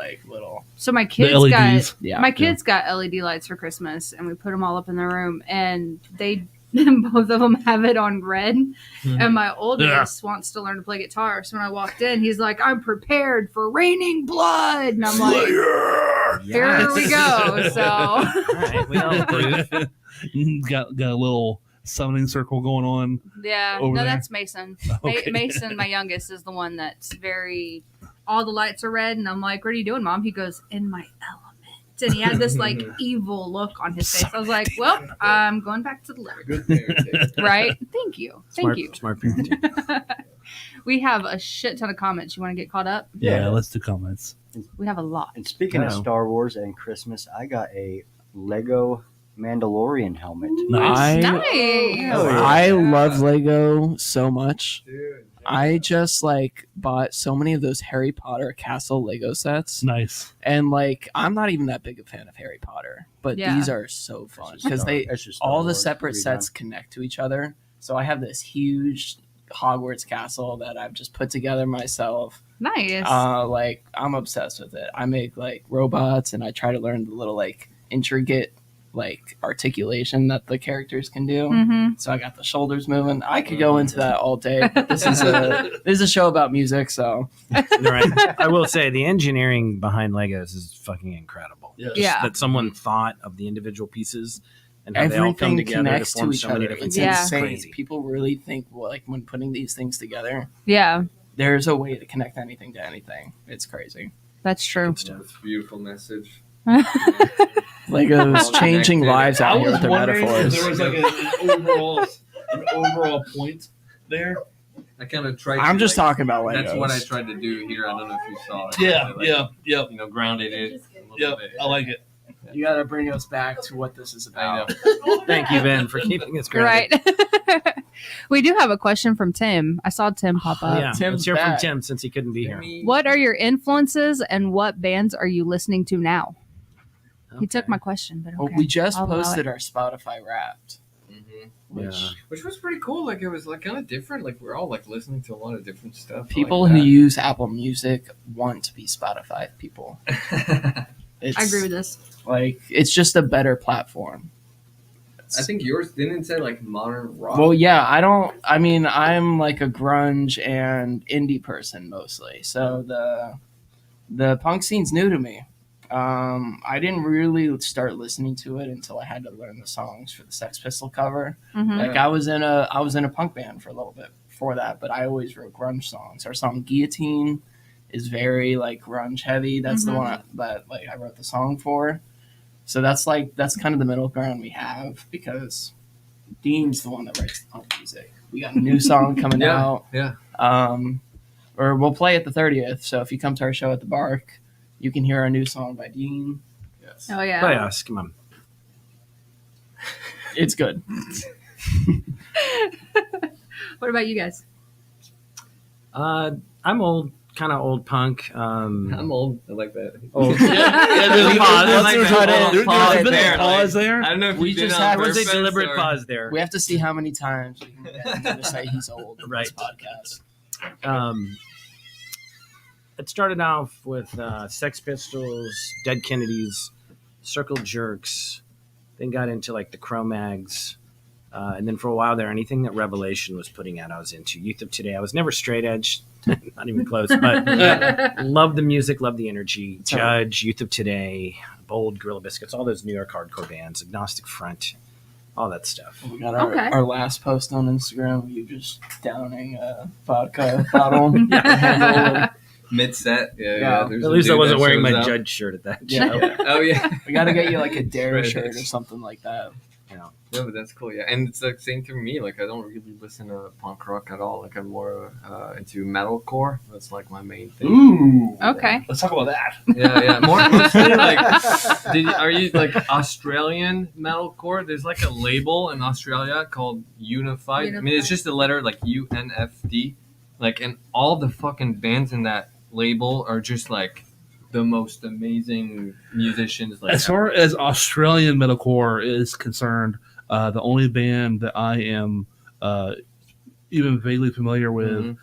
So my The kids LEDs. got Yeah. my kids got LED lights for Christmas, and we put them all up in their room, and they both of them have it on red. Hmm. And my oldest wants to learn to play guitar. So when I walked in, he's like, "I'm prepared for raining blood," and I'm like, "Here we go." So All right, we all approve. got a little summoning circle going on. yeah, Over no, there? that's Mason. Okay. Mason, my youngest, is the one that's very. All the lights are red, and I'm like, "What are you doing, Mom?" He goes, "In my element." And he had this like evil look on his face. I was like, "Well, I'm going back to the living room." Good parenting. Right? Thank you. Thank you. Smart parenting. We have a shit ton of comments. You want to get caught up? Yeah, let's do comments. We have a lot. And speaking of Hello. Star Wars and Christmas, I got a Lego Mandalorian helmet. Nice. Nice. Hell yeah. I love Lego so much. Dude, I just like bought so many of those Harry Potter castle Lego sets, Nice. and like I'm not even that big a fan of Harry Potter, but Yeah. these are so fun because they It's just Star all the Wars separate redone. sets connect to each other. So I have this huge Hogwarts castle that I've just put together myself. Nice. Like I'm obsessed with it. I make like robots, and I try to learn the little like intricate like articulation that the characters can do. hmm So I got the shoulders moving. I could go into that all day. But this is a show about music, so Right. I will say the engineering behind Legos is fucking incredible. Yes. Yeah. That someone thought of the individual pieces and how they all come everything together to connects to form each so many other. different It's Yeah. things. insane. Crazy. People really think like when putting these things together, Yeah, there's a way to connect anything to anything. It's crazy. that's true. Good stuff. That's a beautiful message. Legos changing Connected. lives I out here was with their wondering if metaphors. there was like an overall point there. I kind of tried. I'm to, just like, talking about Legos. That's what I tried to do here. I don't know if you saw it. Yeah, Like, yep. You know, grounded it. a little Yep, bit. I like it. You got to bring us back to what this is I about. know. Thank you, Ben, for keeping us grounded. Right. We do have a question from Tim. I saw Tim pop up. Yeah, Tim's let's hear from back. Tim since he couldn't be here. What are your influences and what bands are you listening to now? He took Okay. my question, but Well, okay. we just I'll allow posted it. our Spotify Wrapped, which Yeah. Which was pretty cool. Like it was like kind of different. Like we're all like listening to a lot of different stuff. people like who use Apple Music want to be Spotify people. that. It's, I agree with this. Like, it's just a better platform. I think yours didn't say like modern rock. Well, yeah, I'm like a grunge and indie person mostly. So the punk scene's new to me. I didn't really start listening to it until I had to learn the songs for the Sex Pistol cover. Mhm. Like I was in a punk band for a little bit before that, but I always wrote grunge songs. Our song Guillotine is very like grunge heavy. That's the Mhm. one that like I wrote the song for. So that's kind of the middle ground we have because Dean's the one that writes the punk music. We got a new song coming Yeah, out. yeah. Or we'll play at the 30th. So if you come to our show at the Bark, you can hear our new song by Dean. Yes. Oh yeah. Play us. Come on. It's good. What about you guys? I'm old, kind of old punk. I'm old. I like that. Old. There's a pause. I like that. There's Pause been there, a pause like- there. I don't know if We you did just it on had- There was a purpose deliberate or- pause there. We have to see how many times we can get him to say he's old in Right. this podcast. It started off with Sex Pistols, Dead Kennedys, Circle Jerks, then got into like the Cro-Mags, and then for a while there, anything that Revelation was putting out, I was into. Youth of Today, I was never straight edge, not even close, but love the music, love the energy. Judge, Youth of Today, Bold, Gorilla Biscuits, all those New York hardcore bands, Agnostic Front, all that stuff. We got our, Okay. our last post on Instagram. You just downing a vodka bottle. Mid set. Yeah, Yeah. yeah. There's At a least I dude wasn't that wearing my shows up. Judge shirt at that Yeah. show. Oh yeah. We got to get you like a Dare Right. shirt or something like that. No, but that's cool. Yeah, and it's like same to me. Like I don't really listen to punk rock at all. Like I'm more into metalcore. That's like my main thing. Ooh. Okay. Let's talk about that. Yeah, yeah. Mostly like, are you like Australian metalcore? There's like a label in Australia called Unified. I mean, it's just a letter like UNFD. Like, and all the fucking bands in that label are just like the most amazing musicians. Like, As far as Australian metalcore is concerned, the only band that I am even vaguely familiar with Mhm.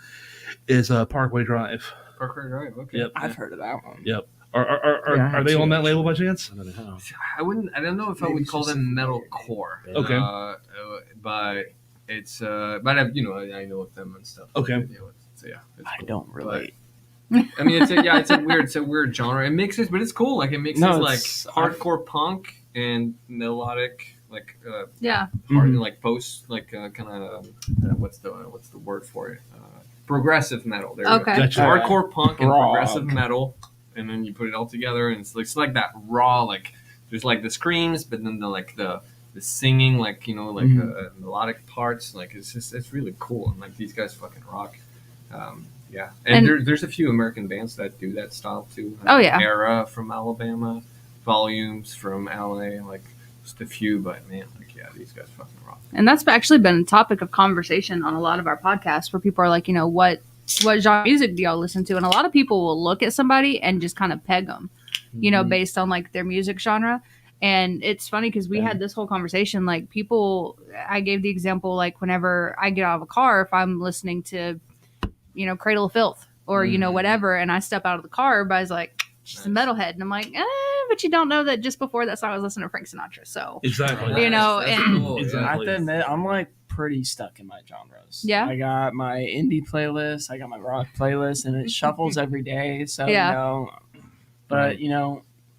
is Parkway Drive. Parkway Drive. Okay. Yep. I've heard of that one. Yep. Are Yeah, I are they too, on that actually. label by chance? I don't know. I don't know if I Maybe would it's call just them a metalcore. Okay. But it's but I know of them and stuff. Okay. So yeah. it's I cool. don't relate. I mean, it's a weird genre. It mixes, but it's cool. Like it mixes No, like it's- hardcore punk and melodic, like Yeah. hard, Mhm. like post, like kind of what's the word for it? Progressive metal. There you Okay. go. Gotcha. Hardcore punk and Rock. progressive metal, and then you put it all together, and it's like that raw, like there's like the screams, but then the singing, like melodic parts. Like it's really cool, and like these guys fucking rock. Yeah, and there's a few American bands that do that style too. Oh, yeah. Era from Alabama, Volumes from LA, like just a few, but man, like yeah, these guys fucking rock. And that's actually been a topic of conversation on a lot of our podcasts where people are like, what genre of music do y'all listen to? And a lot of people will look at somebody and just kind of peg them, based on like their music genre. And it's funny because we had this whole conversation, like I gave the example, like whenever I get out of a car, if I'm listening to, Cradle of Filth or, whatever, and I step out of the car, everybody's like, she's a metalhead. And I'm like, but you don't know that just before that song I was listening to Frank Sinatra. So Exactly. You know, That's and- cool, yeah. I Exactly. have to admit, I'm like pretty stuck in my genres. Yeah? I got my indie playlist, I got my rock playlist, and it shuffles every day. So, Yeah. but,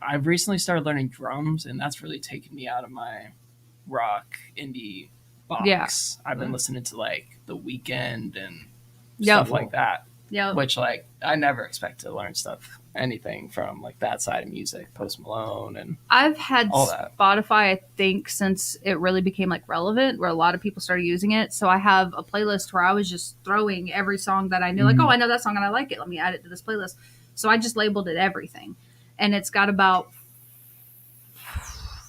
I've recently started learning drums, and that's really taken me out of my rock indie box. Yeah. I've been listening to like The Weeknd and Yep. stuff like that, yeah. which like I never expect to learn anything from like that side of music, Post Malone and I've had all that. Spotify, I think, since it really became like relevant, where a lot of people started using it. So I have a playlist where I was just throwing every song that I knew, like, oh, I know that song and I like it. Let me add it to this playlist. So I just labeled it everything, and it's got about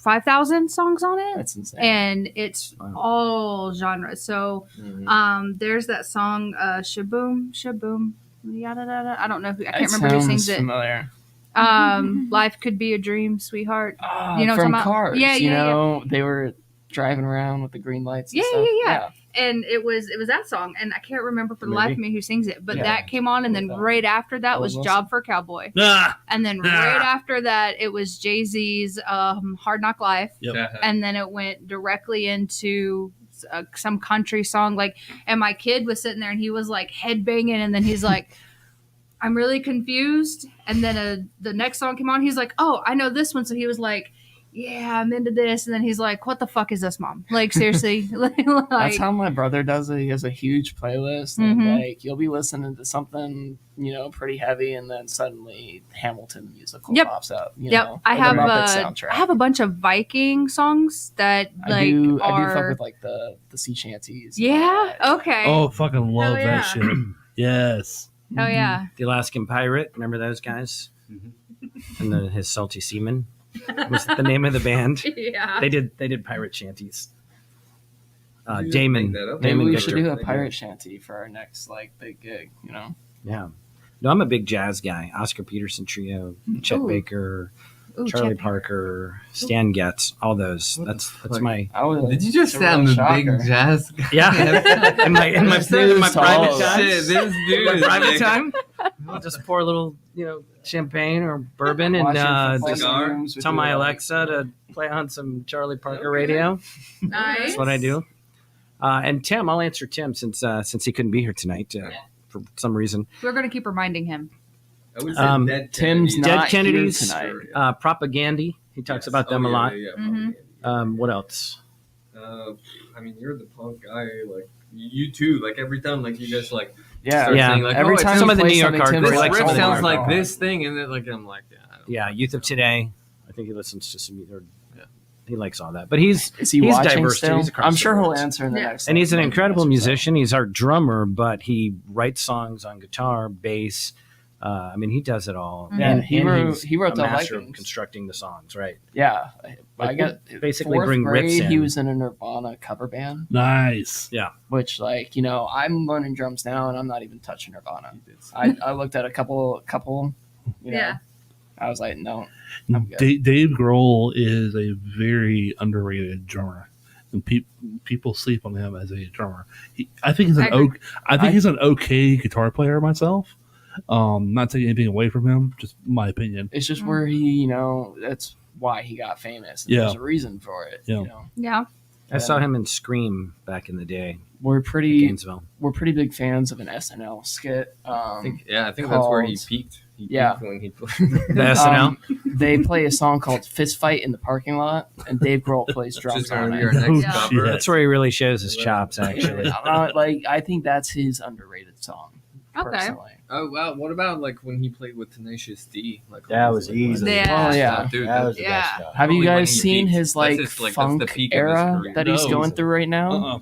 5,000 songs on it, That's insane. and it's Wow. all genres. So Mhm. there's that song, Shaboom, Shaboom. Yada, yada. I don't know I can't That remember who sounds sings it. familiar. Life Could Be a Dream, Sweetheart. Ah, You know what I'm from talking about? Cars. Yeah, you yeah, yeah. know, they were driving around with the green lights. And Yeah, stuff. yeah. And it was that song, and I can't remember for the life of me who sings it, but Yeah. that came on, and then right after that was Wilson. Job for a Cowboy, Ah, and then right after that it was Jay-Z's Hard Knock Life, Yep. and then it went directly into some country song, like, and my kid was sitting there and he was like head banging, and then he's like, I'm really confused, and then the next song came on, he's like, oh, I know this one, so he was like, yeah, I'm into this, and then he's like, what the fuck is this, Mom? Like, seriously. Like, That's how my brother does it. He has a huge playlist, and like you'll be listening to something, you know, pretty heavy, and then suddenly Hamilton musical Yep. pops up. You Yep, know, I or the have Muppet soundtrack. I have a bunch of Viking songs that like I do fuck are with like the sea shanties. yeah, okay, Oh, fucking love yeah. that shit. Yes. oh yeah, The Alaskan Pirate. Remember those guys? And his Salty Seaman. Was the name of the band? yeah. They did pirate shanties. You Damon. make that up. Maybe Damon we Victor. should do a pirate shanty for our next like big gig. You know, Yeah. No, I'm a big jazz guy. Oscar Peterson Trio, Chet Ooh. Baker, Ooh, Charlie Chet Baker. Parker, Stan Getz, all those. What the That's fuck? my I was. Did you just it's a sound real the big shocker. jazz guy? yeah. in my News private to all time. of us. Shit, this dude My is private like- time. I'll just pour a little, champagne or bourbon and Watching just cigar. rooms with tell your, my like, Alexa to play on some Charlie Parker Okay. radio. Nice. That's what I do. And Tim, I'll answer Tim since he couldn't be here tonight for some reason. We're gonna keep reminding him. I would say Dead Tim's Kennedys. not Dead Kennedys. here tonight. Propagandy. He talks Yes. about them Oh, a yeah, lot. yeah, Mhm. probably. What else? I mean, you're the punk guy. Like you too. Like every time, like you guys like Yeah, start Yeah. saying, like, every oh, time some you of the play New York something, hardcore, Tim this he likes riff some of the sounds New like York this thing, and then like I'm like, yeah, I don't Yeah, know. Youth of Today. I think he listens to some. Yeah. He likes all that, but he's Is he he's watching diverse too. still? He's across I'm the sure he'll board. answer in the Yeah. next. And he's an like, incredible minutes or so. musician. He's our drummer, but he writes songs on guitar, bass. I mean, he does it all. Mhm. Yeah, And he wrote- he's he wrote a the master of Vikings. constructing the songs, right? Yeah, I Like, got basically fourth bring grade, riffs in. He was in a Nirvana cover band, Nice. which like I'm learning drums now, and I'm not even touching Nirvana. I looked at a couple, you know, Yeah. I was like, no, I'm good. Dave Grohl is a very underrated drummer, and people sleep on him as a drummer. I think he's I agree. I think he's an okay guitar player myself. Not taking anything away from him, just my opinion. It's just Mhm. where that's why he got famous. And Yeah. There's a reason for it. Yeah. You know, Yeah. I saw him in Scream back in the day, we're pretty Gainesville. big fans of an SNL skit. I think that's where he called- peaked. He Yeah. peaked when he The SNL. They play a song called "Fist Fight" in the parking lot, and Dave Grohl plays drums Just on gonna it. be our No next shit. cover. That's where he really shows his chops, actually. I think that's his underrated song. Okay. Personally. Oh wow! What about like when he played with Tenacious D? Like That was easily. Yeah. Oh yeah. dude. That was the Yeah. best stuff. Have you Only when guys he seen peaked. his That's like his, like, that's funk the peak of his era career. that he's No. going through right now? Uh-uh.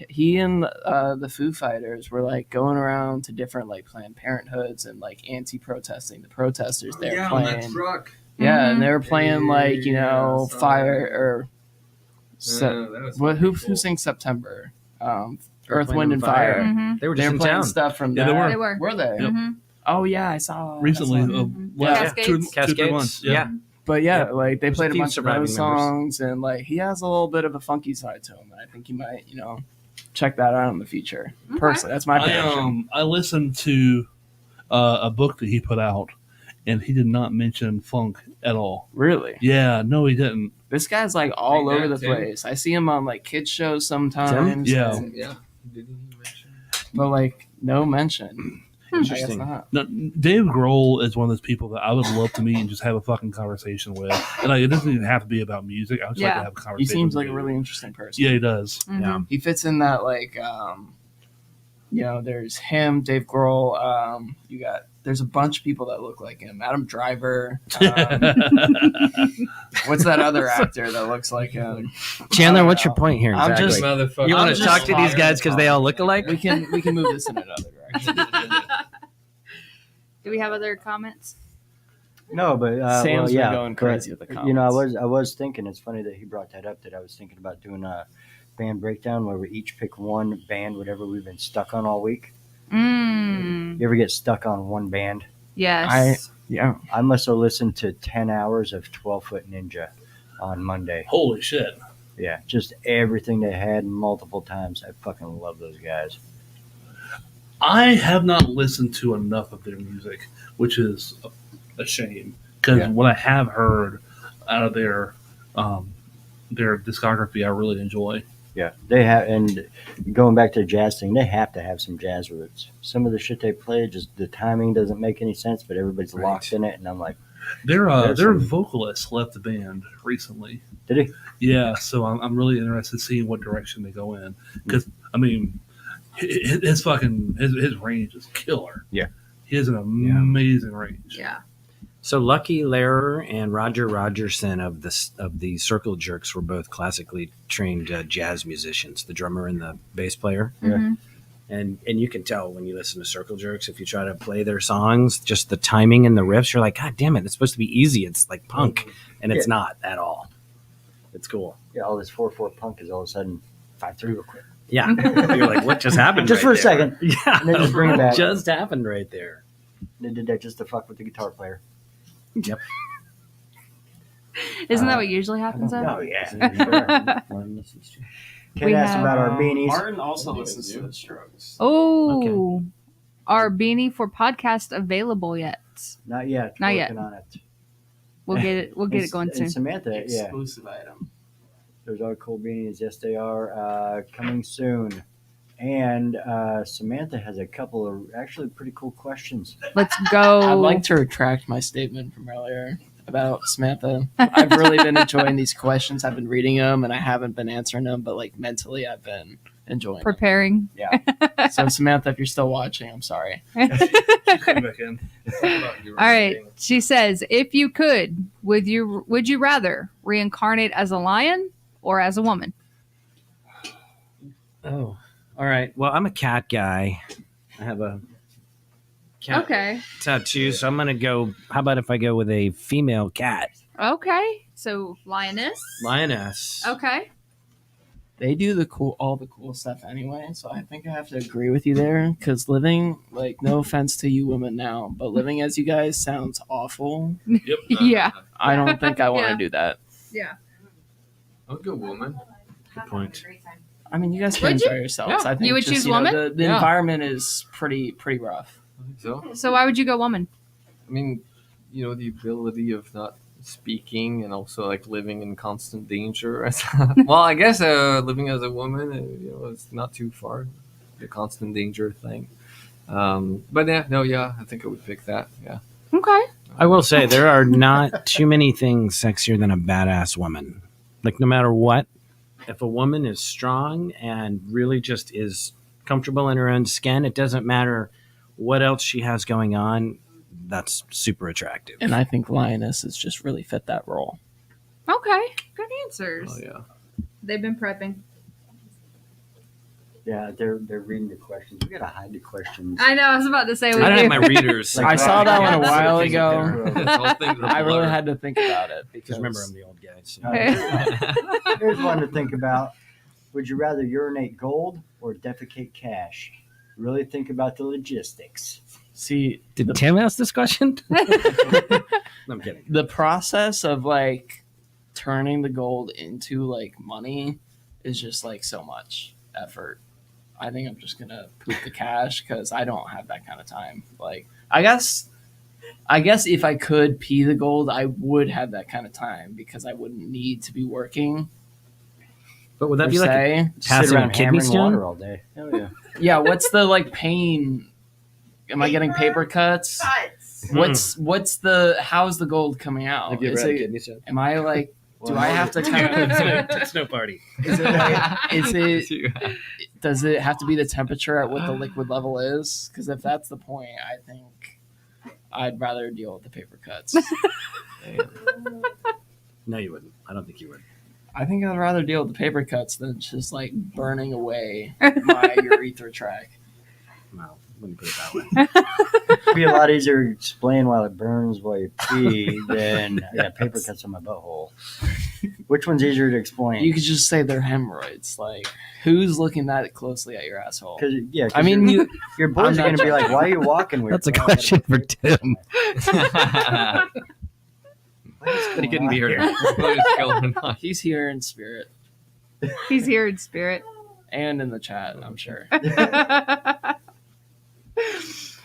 He and the Foo Fighters were like going around to different like Planned Parenthoods and like anti-protesting the protesters. They're yeah, on that playing, truck. yeah, Mhm. and they were playing like Yeah, I saw Fire that. or That was what? pretty Who cool. sings September? Earth, Wind, and Fire. Mhm. They were They just were in playing town. stuff from Yeah, they that. They were. Were they? Yep. Mhm. Oh yeah, I saw Recently, I saw- last Cascades. 2-3 months. Yeah. But yeah, Yep. like they There's played a a few bunch of surviving those members. songs, and like he has a little bit of a funky side to him. And I think you might, check that out in the future. Okay. Personally, that's my prediction. I listened to a book that he put out, and he did not mention funk at all. Really, Yeah, no, he didn't. this guy's like all Like over that, the Tim? place. I see him on like kids shows sometimes. Yeah. and- Yeah. Did he mention? but like no mention. I guess Interesting. not. No, Dave Grohl is one of those people that I would love to meet and just have a fucking conversation with. And like, it doesn't even have to be about music. I would just like Yeah. to have a He conversation. seems with like a you. really interesting person. Yeah, he does. Mhm. Yeah. He fits in that like there's him, Dave Grohl. There's a bunch of people that look like him. Adam Driver. What's that other actor that looks like him? Chandler, I don't what's your know. point here? I'm Exactly. just- Motherfucker. you want I'm to just talk to these talking guys because they all look alike? We can move this in another direction. Do we have other comments? No, but Sam's been yeah, going but, crazy with the You know, comments. I was thinking. It's funny that he brought that up. That I was thinking about doing a band breakdown where we each pick one band, whatever we've been stuck on all week. Mm. You ever get stuck on one band? Yes. Yeah. I must have listened to 10 hours of 12-Foot Ninja on Monday. Holy shit! Yeah, just everything they had multiple times. I fucking love those guys. I have not listened to enough of their music, which is a shame. Because Yeah. what I have heard out of their discography, I really enjoy. Yeah, they have, and going back to the jazz thing, they have to have some jazz roots. Some of the shit they play, just the timing doesn't make any sense, but everybody's Right. locked in it, and I'm like, Their There's their some- vocalist left the band recently. did he? Yeah, so I'm really interested in seeing what direction they go in. Because I mean, his range is killer. Yeah. He has an amazing range. Yeah. So Lucky Lehrer and Roger Rogerson of the Circle Jerks were both classically trained jazz musicians, the drummer and the bass player. Mhm. And you can tell when you listen to Circle Jerks, if you try to play their songs, just the timing and the riffs, you're like, God damn it, it's supposed to be easy. It's like punk, and it's not at all. It's cool. Yeah, all this 4/4 punk is all of a sudden 5/3 real quick. Yeah, you're like, what just happened? Just right for a there? second. Yeah, And then just bring it what back. just happened right there. They did that just to fuck with the guitar player. Yep. Isn't that what usually happens? Oh, Though? yeah. We Ken asked have- about our beanies. Martin also listens to the Strokes. Oh, are Beanie for podcast available yet? Not yet. Not Working yet. on it. We'll get it. We'll get it And- going and soon. Samantha, yeah. Exclusive item. Those are cool beanies. Yes, they are coming soon. And Samantha has a couple of actually pretty cool questions. Let's go. I'd like to retract my statement from earlier about Samantha. I've really been enjoying these questions. I've been reading them and I haven't been answering them, but like mentally, I've been enjoying preparing. them. So Samantha, if you're still watching, I'm sorry. She's coming back in. All right. She says, if you could, would you rather reincarnate as a lion or as a woman? Oh, all right. Well, I'm a cat guy. I have a cat Okay. tattoo, so I'm gonna go. How about if I go with a female cat, Okay. So lioness. lioness? Okay. They do all the cool stuff anyway, so I think I have to agree with you there. Because living, like, no offense to you women now, but living as you guys sounds awful. Yep. Yeah. I don't think I want to Yeah. do that. Yeah. I'm a good woman. Good point. I mean, you guys can Would you? enjoy yourselves. Yeah. I think You would just, choose know, woman? The Yeah. environment is pretty rough. So, So why would you go woman? I mean, the ability of not speaking and also like living in constant danger. Well, I guess living as a woman, it's not too far. The constant danger thing. But yeah, I think I would pick that. Yeah. Okay. I will say there are not too many things sexier than a badass woman. Like no matter what, if a woman is strong and really just is comfortable in her own skin, it doesn't matter what else she has going on. That's super attractive. And I think lionesses just really fit that role. Okay. Good answers. Oh yeah. They've been prepping. Yeah, they're reading the questions. We gotta hide the questions. I know. I was about to say we I don't do. have my readers. Like, I saw that one a yeah, while things ago. up there. It's all things are I really blurred. had to think about it Because because remember, I'm the old guy. So. Here's one to think about. Would you rather urinate gold or defecate cash? Really think about the logistics. see Did Tim ask this question? No, I'm kidding. the process of like turning the gold into like money is just like so much effort. I think I'm just gonna poop the cash because I don't have that kind of time. Like I guess if I could pee the gold, I would have that kind of time because I wouldn't need to be working. But would that per be like se. Sit passing a around kidney hammering stone? water all day. Hell yeah. Yeah, what's the like pain? Am I getting paper cuts? What's the how's the gold coming out? Have you Is ever had a it- kidney stone? am I like do Well, I have to kind of It's no party. is it does it have to be the temperature at what the liquid level is? Because if that's the point, I think I'd rather deal with the paper cuts. No, you wouldn't. I don't think you would. I think I'd rather deal with the paper cuts than just like burning away my urethra tract. Well, let me put it that way. It'd be a lot easier to explain while it burns while you pee than paper cuts on my butthole. Which one's easier to explain? You could just say they're hemorrhoids. Like, who's looking that closely at your asshole? Cause I mean, your boys are I'm gonna be not like, "Why are you walking weird?" That's a Well, question for Tim. what is But he going couldn't on be here here? today. What is going on? He's here in spirit He's here in spirit. and in the chat, I'm sure.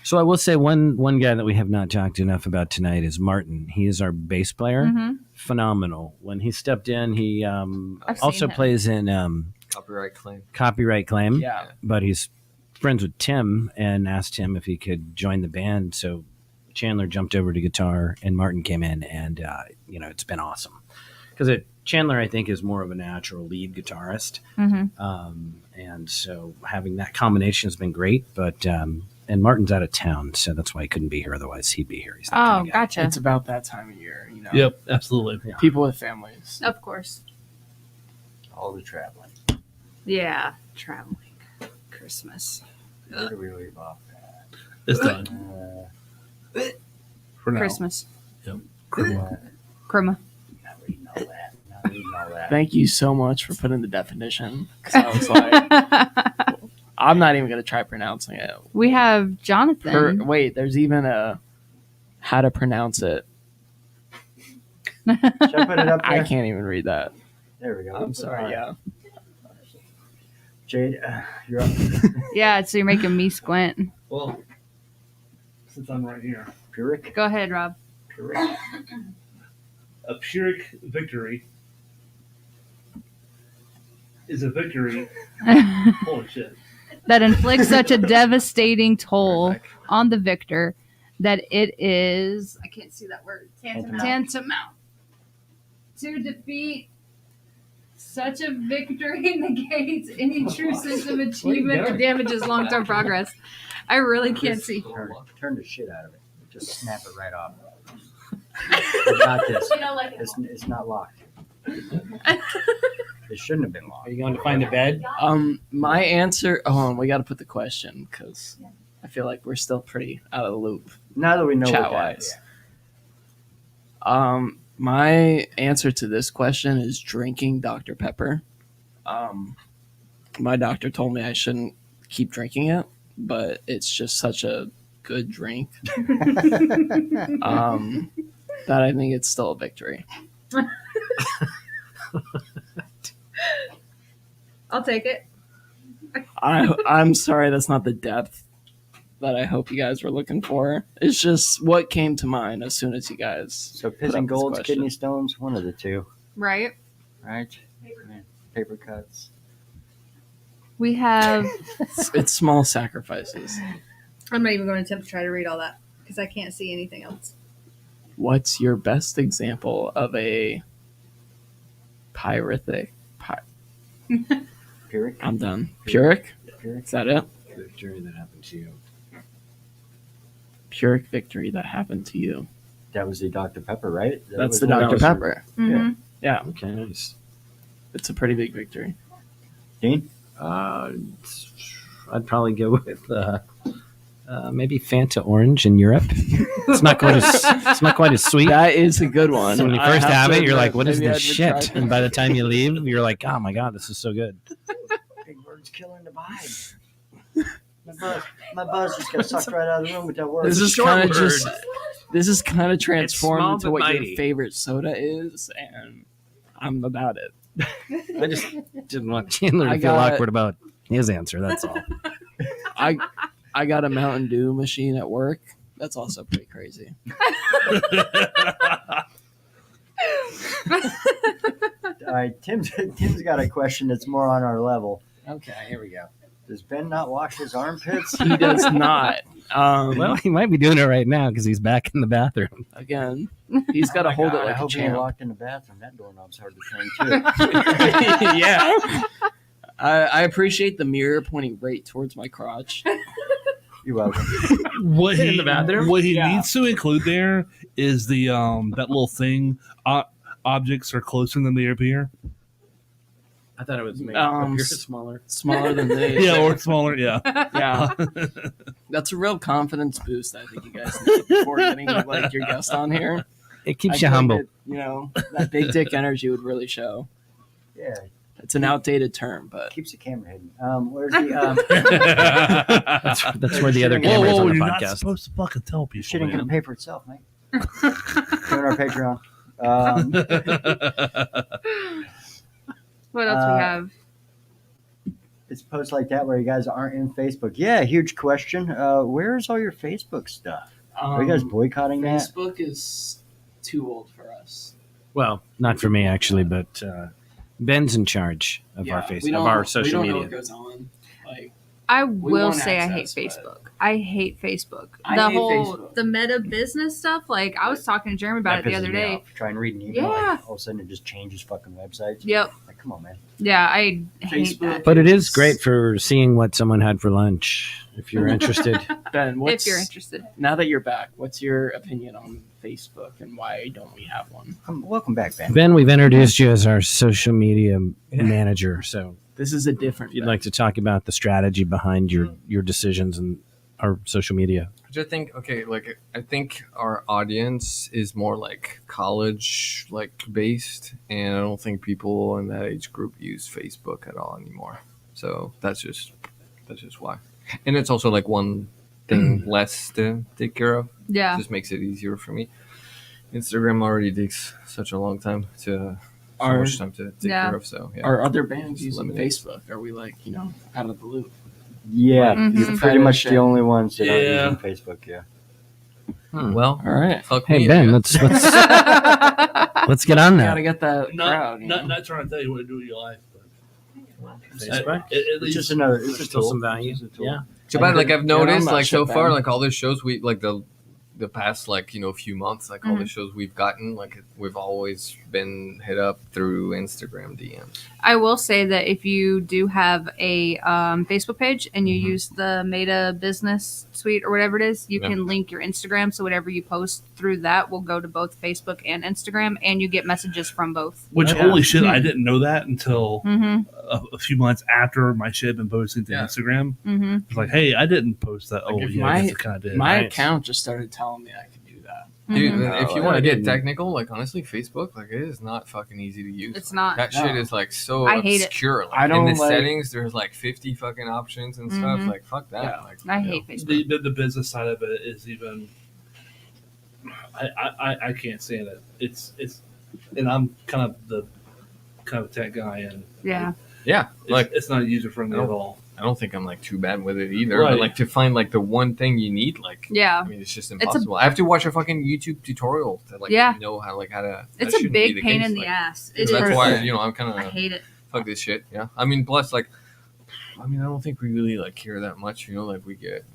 So I will say one guy that we have not talked enough about tonight is Martin. He is our bass player. Mhm. Phenomenal. When he stepped in, he I've also seen him. plays in Copyright claim. Copyright Claim. Yeah. But he's friends with Tim and asked him if he could join the band. So Chandler jumped over to guitar and Martin came in, and it's been awesome because Chandler, I think, is more of a natural lead guitarist, Mhm. and so having that combination has been great. But and Martin's out of town, so that's why he couldn't be here. Otherwise, he'd be here. He's that Oh, kind of guy. gotcha. It's about that time of year, you know. Yep, absolutely. People with families. Of course. All the traveling. Yeah. Traveling. Christmas. Where do we leave off at? It's done for now. Christmas. Criminal. Crema. Not reading all that. Not reading all that. Thank you so much for putting the definition. Because I was like, I'm not even going to try pronouncing it. We have Jonathan. Wait, there's even a how to pronounce it. Should I put it up there? I can't even read that. There we go. I'm sorry. Yeah. Jade, you're up. Yeah, so you're making me squint. Well, since I'm right here, Pyrrhic. Go ahead, Rob. Pyrrhic. a Pyrrhic victory is a victory. Holy shit! That inflicts such a devastating toll on the victor that it is, I can't see that word, tantamount to defeat. Such a victory negates any true sense of achievement or damages long-term progress. I really can't see. Turn the shit out of it. Just snap it right off. I got this. It's not locked. It shouldn't have been locked. Are you going to find a bed? My answer. Oh, we got to put the question because I feel like we're still pretty out of the loop. Now that we know Chat what that wise. is. My answer to this question is drinking Dr. Pepper. My doctor told me I shouldn't keep drinking it, but it's just such a good drink that I think it's still a victory. I'll take it. I'm sorry that's not the depth that I hope you guys were looking for. It's just what came to mind as soon as you guys. So put piss up and this golds, question. kidney stones, one of the two, Right? right? Paper cuts. We have. It's small sacrifices. I'm not even going to attempt to try to read all that because I can't see anything else. What's your best example of a pyrrhic? Pyrrhic. I'm done. Pyrrhic? Pyrrhic. Is that it? Victory that happened to you. Pyrrhic victory that happened to you. That was the Dr. Pepper, right? That That's was the one Dr. of those- Pepper. Mhm. Yeah, Okay, nice. it's a pretty big victory. Dean? I'd probably go with maybe Fanta Orange in Europe. It's not quite as sweet. That is a good one. So when you I first have to it, you're like, admit, "What is maybe this I would shit?" try And by the time you leave, you're like, "Oh my god, this is so good." Big Bird's killing the vibe. My buzz just got sucked right out of the room with that word. This is short kind of word. just. This is kind of transformed small into but what mighty. your favorite soda is, and I'm about it. I just didn't want Chandler to I feel got- awkward about his answer. That's all. I got a Mountain Dew machine at work. That's also pretty crazy. All right, Tim's got a question that's more on our level. Okay, here we go. Does Ben not wash his armpits? He does not. Well, he might be doing it right now because he's back in the bathroom. Again, he's got to hold it I like a hope he ain't champ. locked in the bathroom. That doorknob's hard to turn too. Yeah. I appreciate the mirror pointing right towards my crotch. You're welcome. What In he the bathroom? What he Yeah. needs to include there is the that little thing. Objects are closer than they appear. I thought it was maybe Um, smaller. Smaller than this. Yeah, or smaller. Yeah. Yeah. That's a real confidence boost. I think you guys need before getting like your guest on here. It keeps I you think humble. that, you know, that big dick energy would really show. Yeah, It's an outdated term, but keeps the camera hidden. Where's the That's where the other Whoa, camera is Whoa, on the you're not podcast. supposed to fucking tell people. shit ain't gonna man. pay for itself, mate. Join our Patreon. What else we have? It's posts like that where you guys aren't in Facebook. Yeah, huge question. Where's all your Facebook stuff? Are you guys boycotting that? Facebook is too old for us. Well, not for me actually, but Ben's in charge of our social we don't know media. what goes on. Like, I we will want say I hate access, but- Facebook. I hate Facebook. I The hate whole Facebook. the meta business stuff. Like I was talking to Jeremy about That it the pisses other me day. off. Try and read an email. Yeah. Like, all of a sudden, it just changes fucking websites. Yep. Like, come on, man. Yeah, I hate Facebook. that. But it is great for seeing what someone had for lunch. If you're interested, Ben, If you're interested. now that you're back, what's your opinion on Facebook and why don't we have one? Welcome back, Ben. Ben, we've introduced you as our social media manager. So This is a different. if you'd Ben. like to talk about the strategy behind your decisions and our social media. I just think I think our audience is more like college based, and I don't think people in that age group use Facebook at all anymore. So that's just why. And it's also like one thing less to take care of. Yeah. It just makes it easier for me. Instagram already takes such a long time to Are- much time to take Yeah. care of. So yeah. Are other bands Just using eliminate. Facebook? Are we like, out of the loop? Yeah, Mhm. you're pretty much the Yeah. only ones that Yeah. aren't using Facebook. Yeah. Well, All right. fuck Hey me, Ben, yeah. let's let's get on Gotta that. get that Not, crowd. not trying to tell you what to do with your life, but Facebook? At It's least just another. It's a Still tool. some value. It's a tool. Yeah. Too bad, like I've Yeah, I'm noticed, not like so shit, far, man. like all the shows we like the past few months, like all the shows we've gotten, like we've always been hit up through Instagram DMs. I will say that if you do have a Facebook page and you use the Meta Business Suite or whatever it is, you Yeah. can link your Instagram. So whatever you post through that will go to both Facebook and Instagram, and you get messages from both. which Yeah. holy shit, I didn't know that until Mm-hmm. a few months after my shit had been posting to Yeah. Instagram. Mm-hmm. It's like, hey, I didn't post that. Like, Oh if yeah, my- I guess I kind of did. My Nice. account just started telling me I could do that. Dude, Mhm. if you Oh, want I to get didn't- technical, like honestly, Facebook, like it is not fucking easy to use. It's Like, not. That No. shit is like so I hate it. obscure. Like, I don't in the like- settings, there's like 50 fucking options and stuff. Mhm. Like fuck that. Yeah. Like I you hate know. Facebook. The business side of it is even. I can't stand it. It's and I'm kind of a tech guy, and Yeah. Yeah, like it's not user friendly No. at all. I don't think I'm like too bad with it either. Right. But like to find like the one thing you need, like Yeah. I mean, it's just a- impossible. I have to watch a fucking YouTube tutorial to like Yeah. know how to. That It's a shouldn't be big the pain case. in the Like, ass. so It that's is. why I'm kind I of hate it. fuck this shit. Yeah, I mean, plus like, I mean, I don't think we really like care that much. Like we get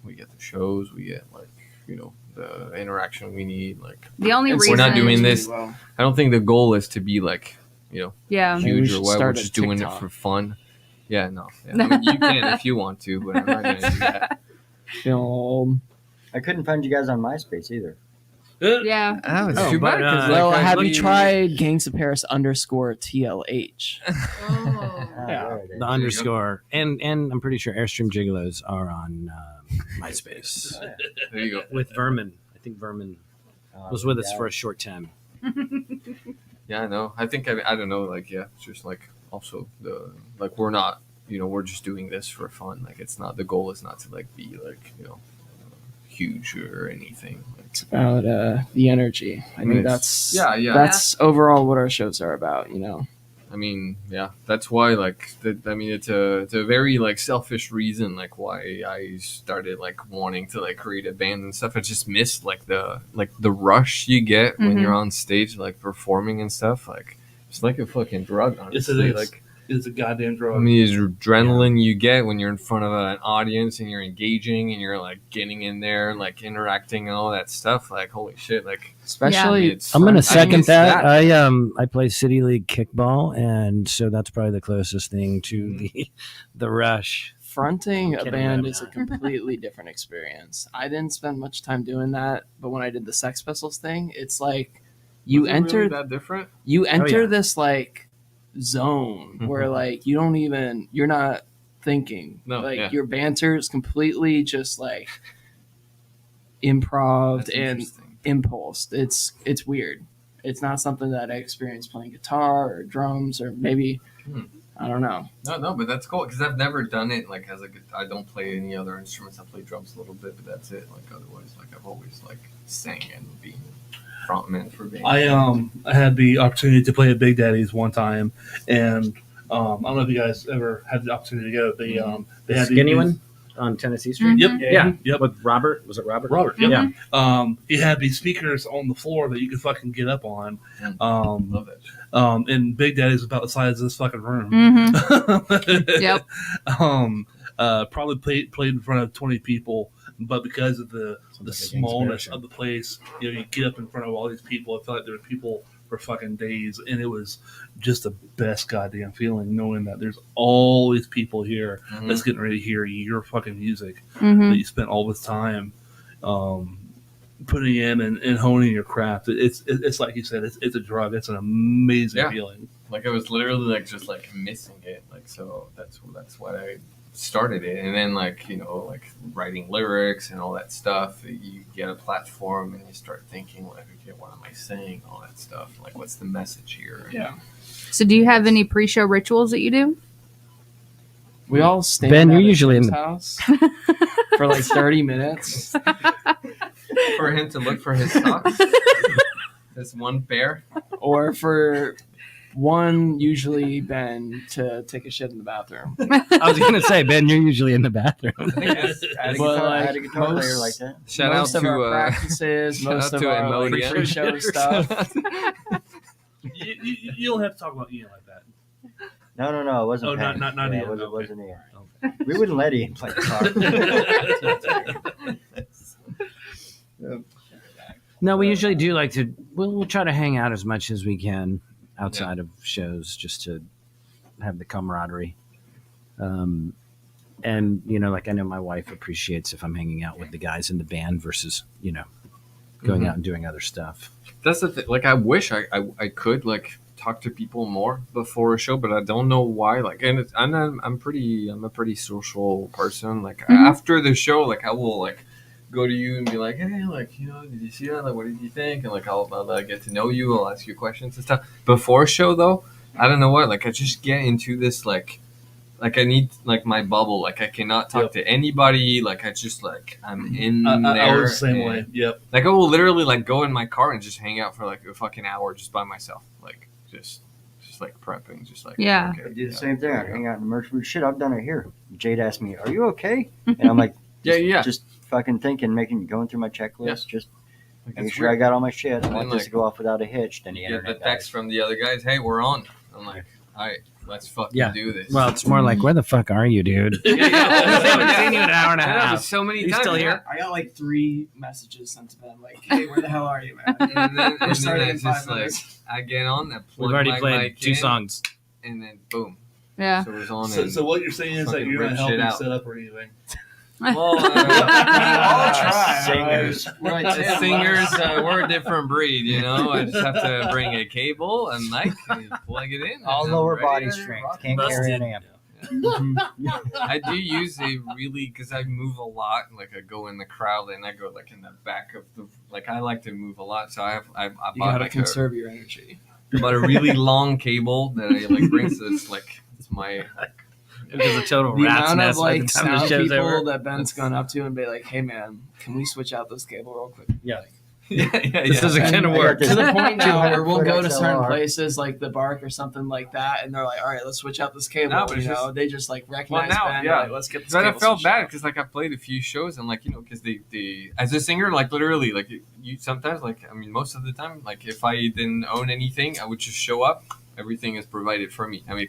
the shows, we get like the interaction we need. Like The only It's- reason We're not doing this. Well, I don't think the goal is to be like Yeah. Maybe we huge or should what. We're start a just doing it TikTok. for fun. Yeah, no. Yeah. I mean, you can if you want to, but I'm not gonna do that. feeling old. I couldn't find you guys on MySpace either. Yeah. Oh, it's Oh, too but, bad. 'cause, Well, like, I have you really- tried Gangs of Paris _TLH? Oh. Ah, Yeah. there it is. The underscore and I'm pretty sure Airstream Gigolos are on MySpace There you go. with Vermin. I think Vermin was with us for a short time. Yeah, no. I think I don't know. Like, yeah, it's just like also we're not. We're just doing this for fun. Like, it's not the goal is not to like be like huge or anything. Like, It's about the energy. I think It's- that's yeah. that's overall what our shows are about. I mean, yeah, that's why it's a very like selfish reason like why I started like wanting to like create a band and stuff. I just missed like the rush you get when Mhm. you're on stage like performing and stuff. Like it's like a fucking drug, Yes, it honestly. is. Like It's a goddamn drug. I mean, the adrenaline you get when you're in front of an audience and you're engaging and you're like getting in there, like interacting and all that stuff. Like holy shit! Like Especially it's I'm gonna I second miss that. I play City League kickball, and so that's probably the closest thing to the rush. fronting a Kidding, band I'm is a not. completely different experience. I didn't spend much time doing that, but when I did the Sex Pistols thing, it's like you Was it enter really that different. you enter yeah. this like zone where like you're not thinking. No, like yeah. your banter is completely just like improv That's and interesting. impulse. It's weird. It's not something that I experienced playing guitar or drums or maybe I don't know. No, but that's cool because I've never done it like as a I don't play any other instruments. I play drums a little bit, but that's it. Like otherwise, like I've always like sang and been frontman for bands. I had the opportunity to play at Big Daddy's one time, and I don't know if you guys ever had the opportunity to go. They The had skinny these- one on Tennessee Street. Mhm. Yep. Yeah. With Robert. Was it Robert? Robert. Yep. Yeah. He had these speakers on the floor that you could fucking get up on. Love that shit. And Big Daddy's about the size of this fucking room. Mm-hmm. Yep. Probably played in front of 20 people, but because of the like a gang smallness spirit of the place, you get up in front of all these people. I felt like there were people for fucking days, and it was just the best goddamn feeling knowing that there's all these people here Mhm. that's getting ready to hear your fucking music Mm-hmm. that you spent all this time putting in and honing your craft. It's like you said, it's a drug. It's an amazing Yeah. feeling. Like I was literally like just like missing it. Like so that's why I started it. And then like like writing lyrics and all that stuff. You get a platform and you start thinking like, okay, what am I saying? All that stuff. Like what's the message here? Yeah. So, do you have any pre-show rituals that you do? We all stand Ben, at you're his usually in the- house for like 30 minutes. For him to look for his socks. This one pair. Or for one, usually Ben, to take a shit in the bathroom. I was gonna say, Ben, you're usually in the bathroom. I had a But, guitar, I like, had a guitar player most- like that. Shout most out of to our practices, shout most out of to our like, Imodium. pre-show stuff. You don't have to talk about Ian like that. No, it wasn't. Oh, not- Patton. not yeah, Ian, It okay. wasn't Ian. We wouldn't let Ian play guitar. No, we usually do like to. We'll try to hang out as much as we can outside of shows, just to have the camaraderie. And like I know my wife appreciates if I'm hanging out with the guys in the band versus going out and doing other stuff. That's the thing. Like, I wish I could like talk to people more before a show, but I don't know why. Like, and I'm a pretty social person. Like after the show, like I will like go to you and be like, hey, like did you see that? Like, what did you think? And like I'll get to know you. I'll ask you questions and stuff. Before a show, though, I don't know what. Like, I just get into this like I need like my bubble. Like I cannot talk to anybody. Like I just like I'm in I there. was the same and- way. Yep. Like I will literally like go in my car and just hang out for like a fucking hour just by myself, like just like prepping, just like Yeah. I do the same thing. I hang out in the merch booth. Shit, I've done it here. Jade asked me, "Are you okay?" And I'm like, Yeah. just fucking thinking, going through my checklist, just Like, making it's sure I weird. got all my shit. I And want then, this to go off without a hitch. Then the You get the internet text from the other guys, hey, we're on. I'm like, all right, let's fucking Yeah. do this. Well, it's more like, where the fuck are you, dude? yeah. I've seen you an hour and a I know, half. so many You times. still yeah. here? I got like 3 messages sent to them, like, "Hey, where the hell are you, man?" And then starting in it's just 5 like minutes. I get on, I plug We've already my played mic 2 in, songs. and then boom, Yeah. so it's on. So, and, so what you're saying is that fucking you're not rip shit helping out. set up or anything. well, I'll try. Singers. Right, the singers, we're a different breed, I just have to bring a cable, a mic, and plug it in. All and I'm lower ready body to strength. rock. Can't carry an amp. I do use a really because I move a lot. Like I go in the crowd and I go like in the back of the like I like to move a lot. So I You bought gotta like conserve your energy. bought a really long cable that I like bring. So it's like it's my It was a total The rat's amount of nest by the like time the sound show's people over. that Ben's gone up to and be like, "Hey, man, can we switch out this cable real quick?" yeah. This isn't And gonna I work. got to the point now 200 where we'll foot go to certain XLR. places like the Bark or something like that, and they're like, "All right, let's switch out this cable." No, but it's just- They just like recognize now, Ben. yeah. Like, let's get this. But I cable felt switched bad out. because like I played a few shows and like because they as a singer like literally like you sometimes like I mean most of the time like if I didn't own anything I would just show up. Everything is provided for me. I mean.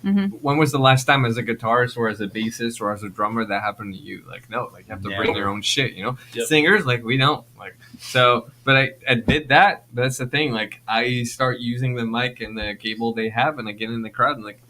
When was the last time as a guitarist or as a bassist or as a drummer that happened to you? Like no, like you have to bring your own shit, Yep. Singers, like we don't. Like so but I did that. That's the thing. Like I start using the mic and the cable they have and I get in the crowd and like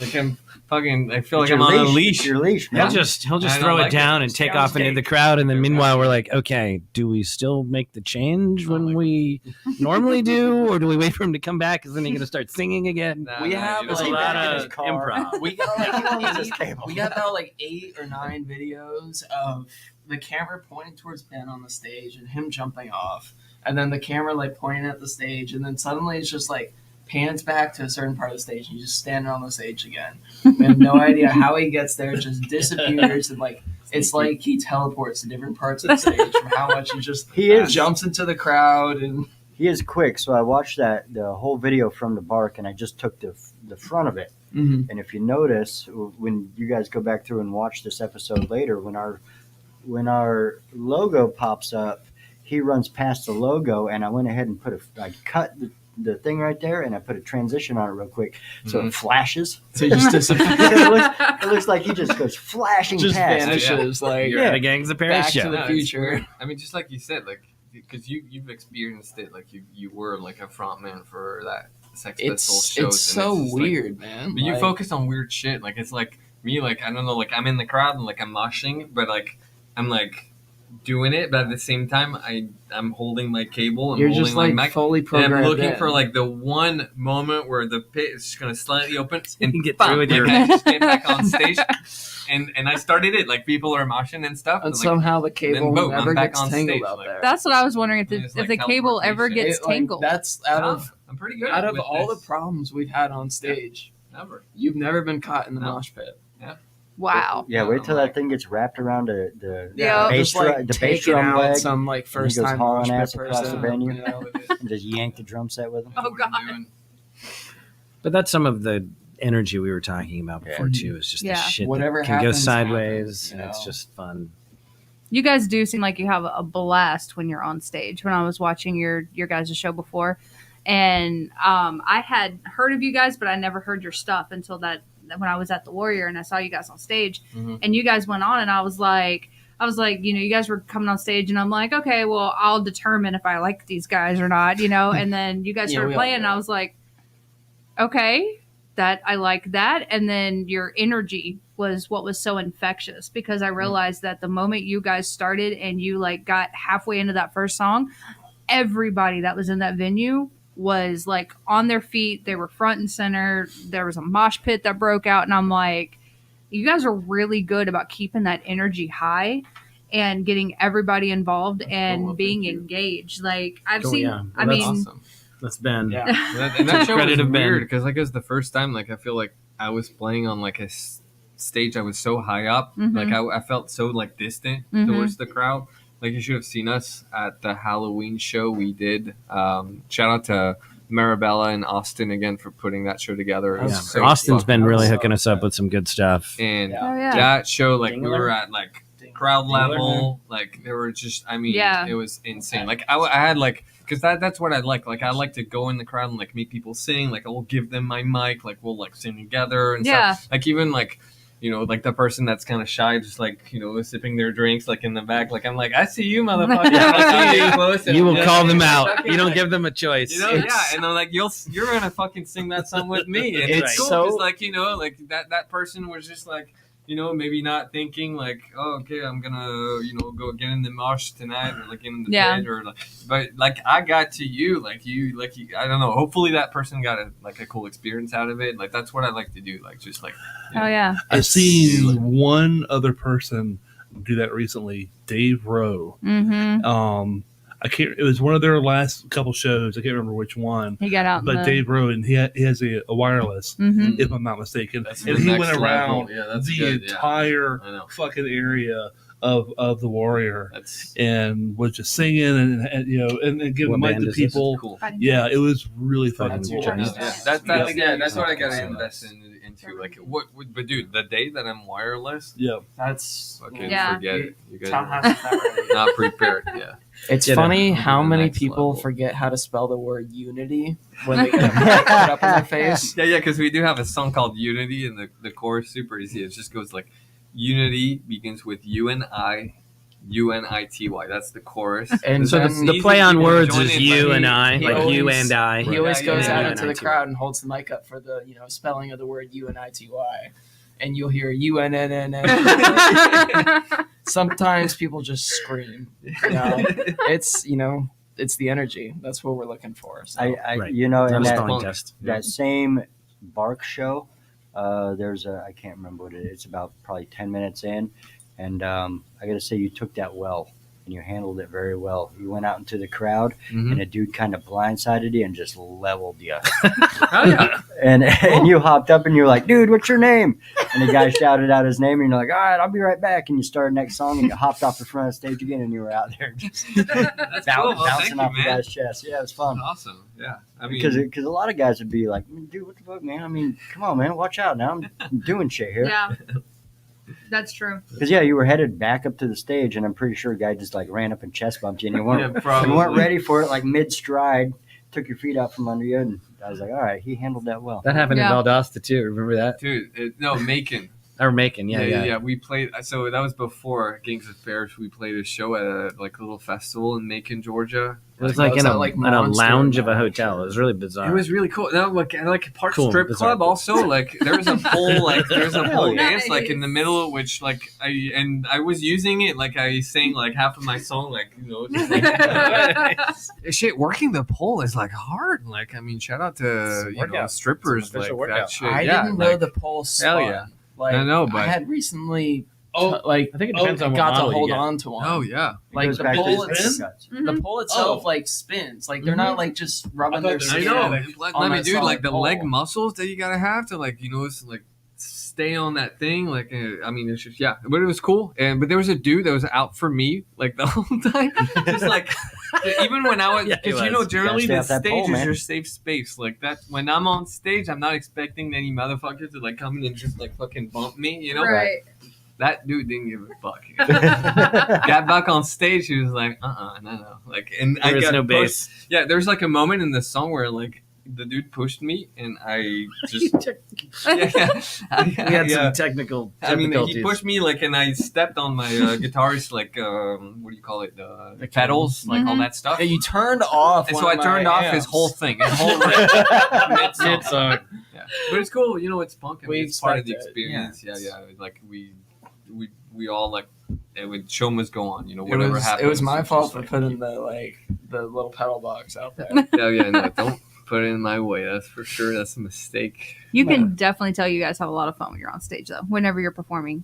Like I'm fucking. I feel It's like I'm your on a It's leash. your leash, man. He'll just I throw don't it like down it. and take Sounds off into gay. the crowd, and then meanwhile we're like, okay, do we still make the change when we normally do, or do we wait for him to come back? Because then he's gonna start singing again. Nah, We nah, have you There's a don't- lot back in of his car. improv. We got He won't use like his cable. we got about like 8 or 9 videos of the camera pointing towards Ben on the stage and him jumping off, and then the camera like pointing at the stage, and then suddenly it's just like pans back to a certain part of the stage, and he's just standing on the stage again. We have no idea how he gets there; it just disappears, and like it's like he teleports to different parts of the stage from how much he just He is. jumps into the crowd and. He is quick. So I watched the whole video from the bark, and I just took the front of it. Mm-hmm. And if you notice, when you guys go back through and watch this episode later, when our logo pops up, he runs past the logo, and I went ahead and I cut the thing right there, and I put a transition on it real quick, so it flashes. So he just disappears. It looks like he just goes flashing Just past. vanishes like Yeah. The Gangs of Paris Back to show. the No, it's future. weird. I mean, just like you said, like because you've experienced it, like you were like a frontman for that Sex Pistols shows. It's and so just, like, weird, man. but you Like, focus on weird shit. Like it's like me, like I don't know, like I'm in the crowd and like I'm moshing, but like I'm like doing it, but at the same time I'm holding my cable and You're holding just my like mic. fully And programmed. I'm looking in. for like the one moment where the pit is just gonna slightly open and You get bam, through with like your- I just get back on stage, and I started it like people are moshing and stuff. and like, somehow the cable boom, I'm never back gets on tangled stage, out like- there. That's what I was wondering if It's the like cable ever teleportation. gets It, like, tangled. that's out no, of I'm pretty good. out of with all the this. problems we've had on stage. Never. You've never been caught in the No. mosh pit. Wow. Yeah, wait till that thing gets wrapped around the Yeah. bass just like the bass taking drum out leg some like first goes time hauling mosh ass pit across person. the venue. you know? and just yank the drum set with him. Oh, God. But that's some of the energy we were talking about before too. Is just Yeah. the shit Whatever that can go happens, sideways, happens, you and it's know? just fun. You guys do seem like you have a blast when you're on stage. When I was watching your guys' show before, and I had heard of you guys, but I never heard your stuff until that when I was at the Warrior and I saw you guys on stage, Mhm. and you guys went on, and I was like, you know, you guys were coming on stage, and I'm like, okay, well, I'll determine if I like these guys or not, you know. And then you guys Yeah, started we all playing, do. and I was like, okay, that I like that. And then your energy was what was so infectious, because I realized that the moment you guys started and you like got halfway into that first song, everybody that was in that venue was like on their feet. They were front and center. There was a mosh pit that broke out, and I'm like, you guys are really good about keeping that energy high and getting everybody involved and Well, being thank you. engaged. Like I've Cool, seen, yeah. Well, I that's mean, Awesome. That's been Yeah. And that show was Credit of Ben. weird because like it was the first time like I feel like I was playing on like a stage I was so high up, Mhm. like I felt so like distant Mhm. towards the crowd. Like you should have seen us at the Halloween show we did. Shout out to Marabella and Austin again for putting that show together. It was yeah. so Austin's fucking been really awesome. hooking us up with some good stuff. And Yeah. oh yeah, that show, like we Dingler? were at like crowd level, like there were just, I mean, Yeah. it was insane. Like I had like, because that's what I like. Like I like to go in the crowd and like meet people sing. Like I'll give them my mic. Like we'll like sing together and Yeah. stuff. Like even like, you know, like the person that's kind of shy, just like, you know, sipping their drinks like in the back. Like I'm like, I see you, motherfucker. Yeah, Like, I see I'm you. close and You will just- call them out. fucking, You don't like, give them a choice. you know, yeah, and I'm like, you're gonna fucking sing that song with me, and it's It's cool so- because, like, you know, like that person was just like, you know, maybe not thinking like, oh, okay, I'm gonna, you know, go get in the mosh tonight or like in the Yeah. pit or like, but like I got to you, I don't know. Hopefully that person got a cool experience out of it. Like that's what I like to do. Like just like, oh yeah, I've seen one other person do that recently, Dave Rowe. mm-hmm. I can't. It was one of their last couple shows. I can't remember which one. He got out, in But the, Dave Rowe, and he has a wireless, mm-hmm. if I'm not mistaken, That's and the he next went level. around Yeah, that's the good, yeah. entire I know. fucking area of the Warrior, That's and was just singing and you know and giving What mic band to is this? people. cool. Yeah, it was really fucking That's cool. your Yeah, Chinese. that's what I gotta Yeah. invest into. Like, but dude, the day that I'm wireless, Yeah, That's fucking Yeah. forget it. You guys Tom are has that ready. not prepared. Yeah. It's Get funny it. how The many next people level. forget how to spell the word unity when they get a mic put up in their face. Yeah, because we do have a song called Unity, and the chorus super easy. It just goes like, Unity begins with U and I, UNITY. That's the chorus. And So then the play on People words join is in, you but and he- I, he like you always- and I. he always Yeah, goes yeah, out yeah, into the crowd and holds the mic up for the spelling of the word UNITY, and you'll hear UNNN. Sometimes people just scream. It's it's the energy. That's what we're looking for. So. I Right. you know, Not and a that, spelling Punk. test. that same Bark show, there's a, I can't remember what it is. It's about probably 10 minutes in, and I got to say, you took that well, and you handled it very well. You went out into the crowd, Mhm. and a dude kind of blindsided you and just leveled you. Oh yeah. and you hopped up and you were like, dude, what's your name? And the guy shouted out his name, and you're like, all right, I'll be right back. And you started next song, and you hopped off the front of the stage again, and you were out there just That's cool. Well, thank bouncing you, off the man. guy's chest. Yeah, it was fun. Awesome. Yeah. I mean, Because a lot of guys would be like, dude, what the fuck, man? I mean, come on, man, watch out now. I'm doing shit here. Yeah, that's true. Because you were headed back up to the stage, and I'm pretty sure a guy just like ran up and chest bumped you, and you weren't yeah, probably. you weren't ready for it. Like mid stride, took your feet out from under you, and I was like, all right, he handled that well. That happened Yeah. in Valdosta too. Remember that? Dude, no, Macon. Or Macon, yeah. We played. So that was before Gangs of Fairs. We played a show at a little festival in Macon, Georgia. It was That like was in at, a, like, in a Monster lounge of a and hotel. It was really bizarre. It was really cool. No, like Park Cool, Strip bizarre. Club also. Like there was a pole, Hell yeah. dance like in the middle of which like I was using it like I sang like half of my song like just, like, shit. Working the pole is like hard. Like I mean, shout out It's to a workout. strippers It's an like official that workout. shit. I yeah, didn't know like, the pole spun. yeah. Like, I know, I but had recently, Oh, like, I think it depends on what got to model you hold get. on to one. oh yeah. It Like goes the back to pole, his it's, guts. Mhm. the pole itself Oh. like spins. Like they're not like just rubbing their thought I they skin. were know. like, I on mean, a dude, like solid the leg pole. muscles that you gotta have to like it's like stay on that thing. Like I mean, it's just but it was cool. But there was a dude that was out for me like the whole time, just like even when I was Yeah, he because was. generally Gotta the stay off that stage pole, is man. your safe space. Like that when I'm on stage, I'm not expecting any motherfucker to like come in and just like fucking bump me. You know, Right. that dude didn't give a fuck. Got back on stage, he was like, no. Like, and I There was got no pushed. bass. Yeah, there's like a moment in the song where like the dude pushed me, and I just We had some technical I mean, difficulties. he pushed me like, and I stepped on my guitar's like, what do you call it? The pedals, like all Mhm. that stuff. And you turned off. And one so I of my turned off his amps. whole thing, his whole riff. Mid-song. Mid-song. Yeah, but it's cool. You know, it's punk. I We mean, it's part of the expect it, experience. yeah. Yeah. Like we all like. It would show must go on. You know, It whatever was, happens. it was my it's fault just, for like, putting the little pedal box out there. Yeah, no, don't put it in my way. That's for sure. That's a mistake. You can definitely tell you guys have a lot of fun when you're on stage, though. Whenever you're performing,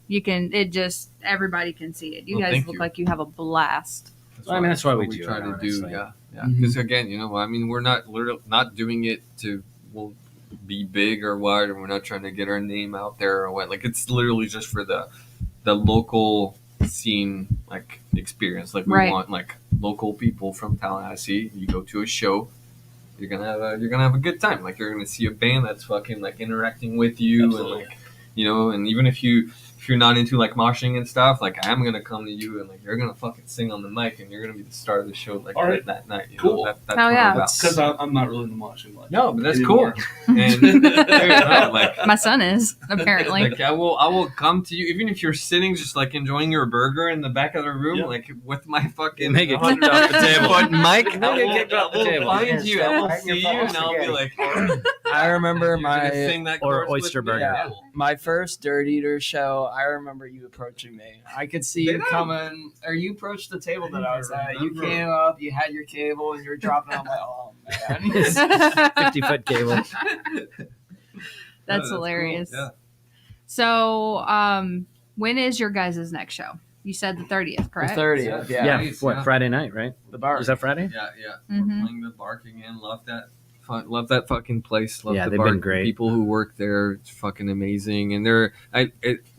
everybody can see it. You Well, guys thank look you. like you have a blast. I mean, that's why we what do try it, to do. honestly. Yeah. Mhm. Because again, I mean, we're not literally not doing it to be big or what, or we're not trying to get our name out there or what. Like it's literally just for the local scene like experience. Like we Right. want like local people from Tallahassee. You go to a show. You're gonna have a good time. Like you're gonna see a band that's fucking like interacting with you Absolutely. and like and even if you're not into like moshing and stuff, like I'm gonna come to you and like you're gonna fucking sing on the mic and you're gonna be the star of the show like All right. that night. Cool. That's Oh, what yeah. I'm about. Because I'm not really watching much. No, but that's anymore. cool. And dude, no, like My son is apparently. like I will come to you even if you're sitting just like enjoying your burger in the back of the room, Yeah. like with my fucking Make it kicked off the table. foot mic. Make it I kicked off the will table. find you. I will Right in your see you, ball and I'll be spaghetti. like, I remember you're gonna my sing that or chorus with oyster me? burger. Yeah. Cool. my first Dirt Eater show. I remember you approaching me. I could see you Did I? coming, or you approached the table that I was at. You remember. came up, you had your cable, and you were dropping. I'm like, oh man. 50-foot cable. That's cool. hilarious. Yeah. So, when is your guys' next show? You said the 30th, The correct? 30th, yeah. Yeah, Nice, what, yeah. Friday night, right? The bar. Is that Friday? Yeah. Mhm. We're playing the Bark again. Love that. Love that fucking place. Love Yeah, the they've Bark. been great. People who work there, it's fucking amazing. And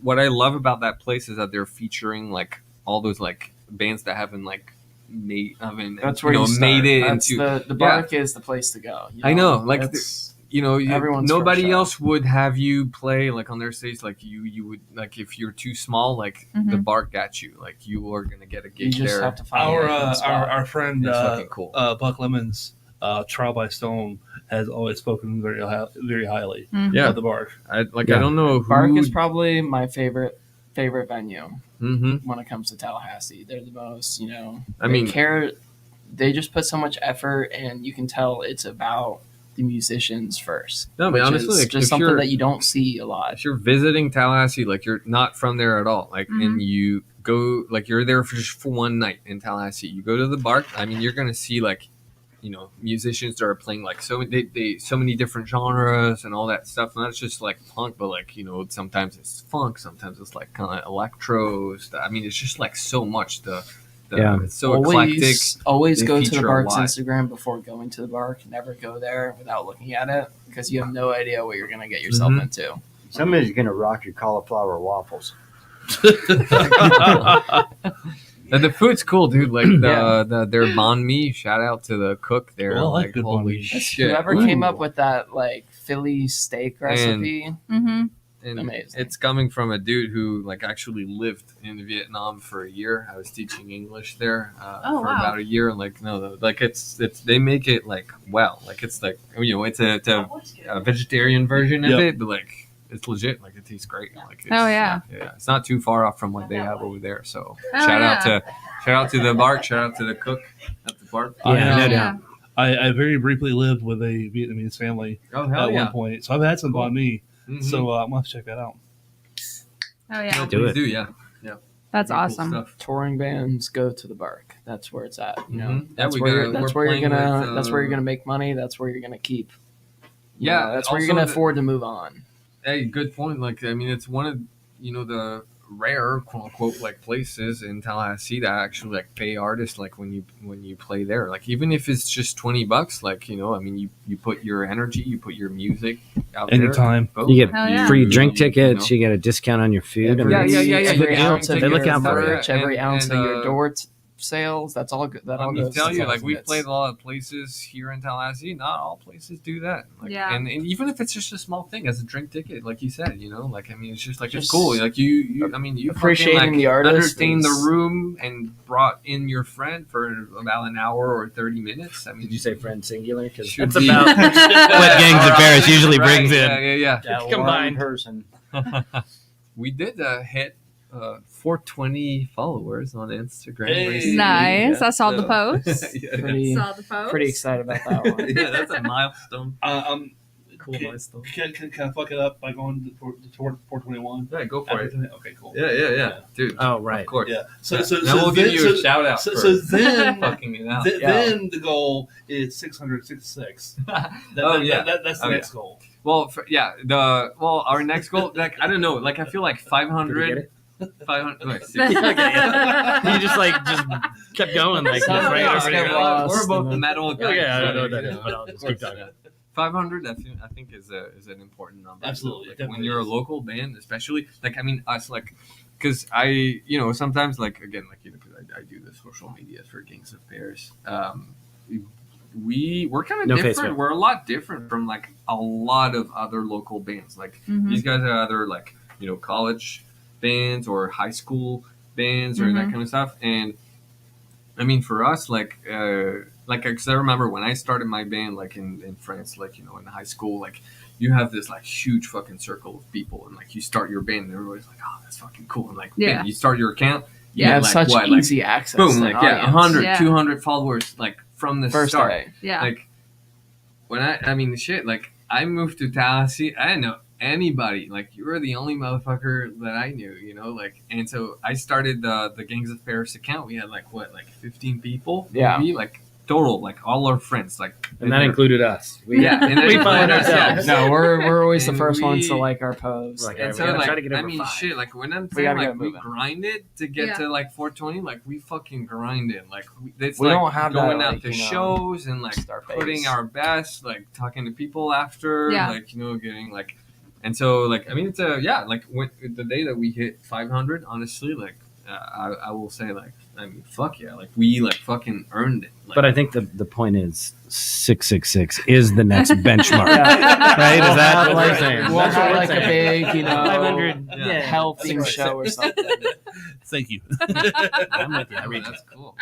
what I love about that place is that they're featuring like all those like bands that haven't like That's where you start. made it That's into. the Bark is the place to go. You I know, like, It's- Nobody Everyone's first show. else would have you play like on their stage. Like you would like if you're too small. Like the Mhm. Bark got you. Like you are gonna get a you gig just there. have to find Our the right spot. our friend It's fucking cool. Buck Lemons, Trial by Stone has always spoken very highly Mhm. Yeah. of the Bark. I Yeah. don't know who. Bark is probably my favorite venue. Mm-hmm. when it comes to Tallahassee. They're the most, I they mean, care. They just put so much effort, and you can tell it's about the musicians first. No, I mean, which honestly, is like, just if something you're- that you don't see a lot. if you're visiting Tallahassee, like you're not from there at all, like, Mhm. and you go, like, you're there for just for one night in Tallahassee. You go to the Bark. I mean, you're gonna see like, musicians that are playing like so many different genres and all that stuff. Not just like punk, but like sometimes it's funk, sometimes it's like kind of electro stuff. I mean, it's just like so much. Yeah. It's so eclectic. Always They go to the feature a Bark's lot. Instagram before going to the Bark. Never go there without looking at it because you have no idea what you're gonna get yourself Mhm. into. Somebody's gonna rock your cauliflower waffles. And the food's cool, dude. Like Yeah. their banh mi. Shout out to the cook there. Oh, I like good banh holy mi. shit! Whoever Ooh. came up with that like Philly steak recipe, Mm-hmm. And Amazing. it's coming from a dude who like actually lived in Vietnam for a year. I was teaching English there Oh, for wow. about a year, and like no, like it's they make it like it's like it's a vegetarian version of Yep. it, but like it's legit. Like it tastes great. Like it's, Oh, yeah. it's not too far off from what they have over there. So Oh, shout yeah. out to the Bark. Shout out to the cook at the Bark. Yeah, no Yeah. doubt. I very briefly lived with a Vietnamese family Oh at hell yeah! one point, so I've had some Cool. banh mi. Mhm. So I'm gonna have to check that out. Oh No, yeah, Do please it. do, yeah. that's Pretty cool awesome. stuff. touring bands go to the Bark. That's where it's at. Mhm. Yeah, That's we where gotta- that's we're where you're playing gonna with, that's where you're gonna make money. That's where you're gonna keep. Yeah, that's where you're also gonna the- afford to move on. Hey, good point. Like, I mean, it's one of the rare quote unquote like places in Tallahassee that actually like pay artists like when you play there. Like, even if it's just $20, like I mean, you put your energy, you put your music out Anytime. there. boom, You get Hell yeah. free drink you tickets. You get a discount on your food. I mean, Yeah, it's- yeah, it's a yeah. good Yeah, deal. ounce of They look your out for you. merch, every And- ounce and, of your door sales. That's all good. That all Let me goes. tell to you, like we've profits. played a lot of places here in Tallahassee. Not all places do that. Like, Yeah. and even if it's just a small thing as a drink ticket, like you said, like I mean, it's just like it's Just cool. Like you I mean, you appreciating fucking, like, the artist entertained the is- room and brought in your friend for about an hour or 30 minutes. I mean, Did you say friend singular? Because should that's be- about what Gangs of Paris usually brings in. Yeah. That Combined. one person. We did hit 420 followers on Instagram. Hey. recently. Nice. I saw the so- post. yeah, Pretty, Saw the post. pretty excited about that one. yeah, that's a milestone. Cool. Cool milestone. Can I fuck it up by going to 421? Yeah, go for it. Okay, cool. Yeah, dude. Oh, right. Of course. Yeah. Now we'll give you a shout out So, for so then, fucking it out. then the goal is 666. That's the Oh, next goal. Well, our next goal, like I don't know, like I feel like Did you 500. 500. Wait, Okay, You just kept going like Sounds right like over get here. lost. We're both and then- metal guys. Okay, I don't know what so, that is, but I'll just keep talking. 500, I think is an important number. Absolutely, Like, definitely when you're a is. local band, especially like I mean us, like because I sometimes like again like because I do the social media for Gangs of Paris. We're kind of No different. Facebook. We're a lot different from like a lot of other local bands. Like Mhm. these guys are either like college bands or high school bands or that Mhm. kind of stuff. And I mean, for us, because I remember when I started my band, like in France, like in high school, like you have this like huge fucking circle of people, and like you start your band, and everybody's like, "Oh, that's fucking cool," and like, Yeah. bam, you start your account, You have like, such what, like, easy access. boom, to like an audience. 100, Yeah. 200 followers, like from the First start. day. Yeah. Like when I mean, shit, like I moved to Tallahassee, I didn't know anybody. Like you were the only motherfucker that I knew, like, and so I started the Gangs of Paris account. We had like 15 people, Yeah. maybe, like total, like all our friends, like, And that included us. yeah, and we then- find yeah. ourselves. No, we're always the And first ones to we- like our posts. Like, And we so, gotta like, try to get I over mean, 5. shit, like when I'm We saying, gotta like, get we moving. grinded to get Yeah. to like 420, like we fucking grinded, like it's We like don't have that, going out like, to shows and like Star putting face. our best, like talking to people after, Yeah. like getting like, and so like I mean it's like when the day that we hit 500, honestly, like I will say like I mean fuck yeah, like we like fucking earned it. Like, But I think the point is 666 is the next benchmark. Yeah. Right? Is We'll that have, what like, we're saying? We'll That's what have we're like a saying. big, 500. Yeah. Yeah. health themed show or something. Thank you. I'm with you. I I mean, read you. that's cool.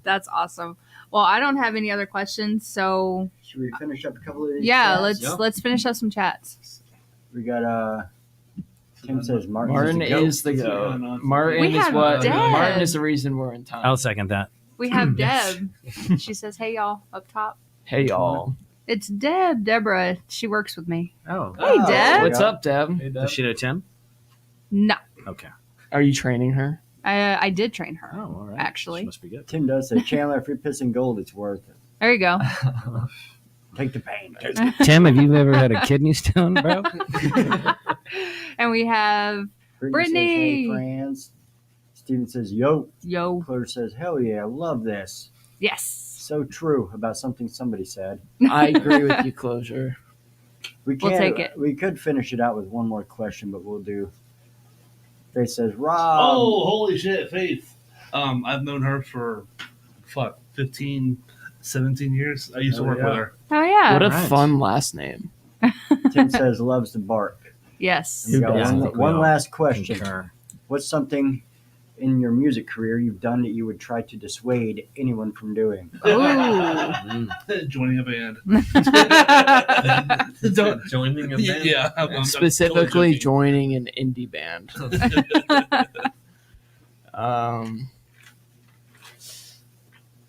That's awesome. Well, I don't have any other questions, so Should we finish up a couple of these? yeah, chats? let's finish up some chats. We got Tim says Martin, Martin is the goat. is the goat. We Martin is have what. Deb. Martin is the reason we're in time. I'll second that. We have Deb. She says, "Hey y'all," up top. Hey y'all. It's Deb. Deborah. She works with me. Oh, Hey, Deb. What's up, Deb? Hey, does she know Tim? No, Okay. Are you training her? I did train her. Oh, all right. Actually. She must be good. Tim does say, Chandler, if you're pissing gold, it's worth it. There you go. Take the pain. Tim, have you ever had a kidney stone, bro? And we have Brittany. Says, hey, friends. Steven says, yo. yo. Claire says, hell yeah, love this. Yes. So true about something somebody said. I agree with you, Closure. We We'll can't, take it. We could finish it out with one more question, but we'll do. Faith says, Rob. Oh, holy shit, Faith. I've known her for 15, 17 years. I used to Oh, work yeah. with her. Oh yeah. What a Right. fun last name. Tim says, loves to bark. Yes. We got Yeah, I one, think we one all last question. Concur. What's something in your music career you've done that you would try to dissuade anyone from doing? Ooh. Joining a band. Joining a band. Yeah. I'm Specifically totally joining an indie band.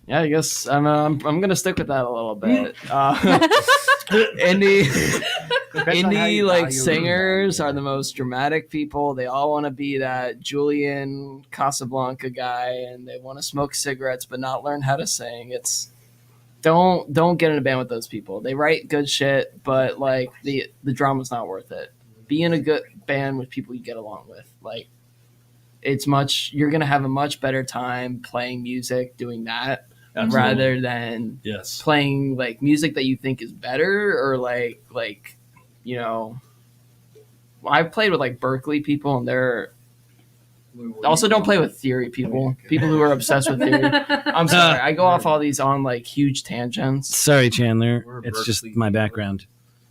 Yeah, I guess I'm gonna stick with that a little bit. Indie Depends on how indie you like value singers it. are the most dramatic people. They all want to be that Julian Casablanca guy, and they want to smoke cigarettes but not learn how to sing. It's don't get in a band with those people. They write good shit, but like the drama's not worth it. Be in a good band with people you get along with. Like you're gonna have a much better time playing music doing that Absolutely. rather than Yes. playing like music that you think is better or like you know. I've played with like Berkeley people, and they're also don't play with theory people who are obsessed with theory. I'm sorry, I go off all these on like huge tangents. Sorry, Chandler. We're It's just Berkeley my people. background.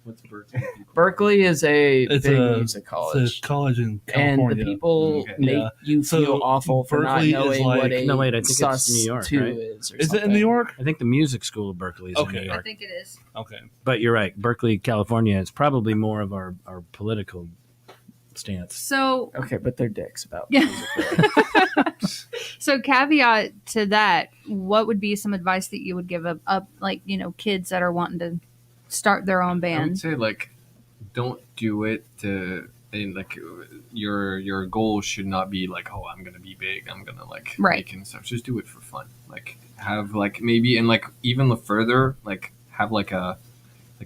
What's Berkeley? Berkeley is a It's big a- music It's college, a college in and California. the people Okay. make Yeah. you So feel awful for not Berkeley is knowing like- what a No, wait, I think it's sus New York, two right? is. Or Is it in something. New York? I think the music school of Berkeley is Okay. in New I York. think it is. Okay. But you're right. Berkeley, California is probably more of our political stance. So Okay, but they're dicks about Yeah. music. So caveat to that, what would be some advice that you would give up like, kids that are wanting to start their own I would band? say like, don't do it to. And like your goal should not be like, oh, I'm gonna be big, I'm gonna like Right. make and stuff. Just do it for fun. Like have like maybe and like even further like have like a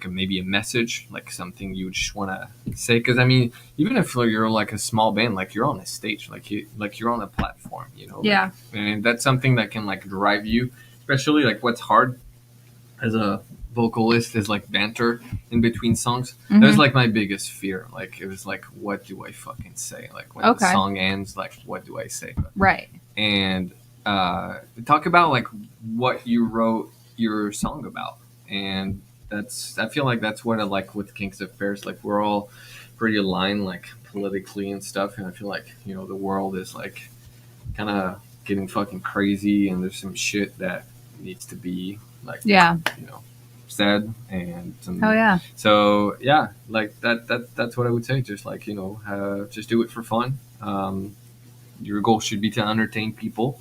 maybe a message, like something you just want to say. Because I mean, even if you're like a small band, like you're on a stage, like you're on a platform, like, Yeah. and that's something that can like drive you. Especially like what's hard as a vocalist is like banter in between songs. Mhm. That was like my biggest fear. Like it was like, what do I fucking say? Like when Okay. the song ends, like what do I say? Right. And talk about like what you wrote your song about. And I feel like that's what I like with Kings of Paris. Like we're all pretty aligned, like politically and stuff. And I feel like the world is like kind of getting fucking crazy, and there's some shit that needs to be like Yeah. said, and some, Oh yeah. so yeah, like that's what I would say. Just like just do it for fun. Your goal should be to entertain people,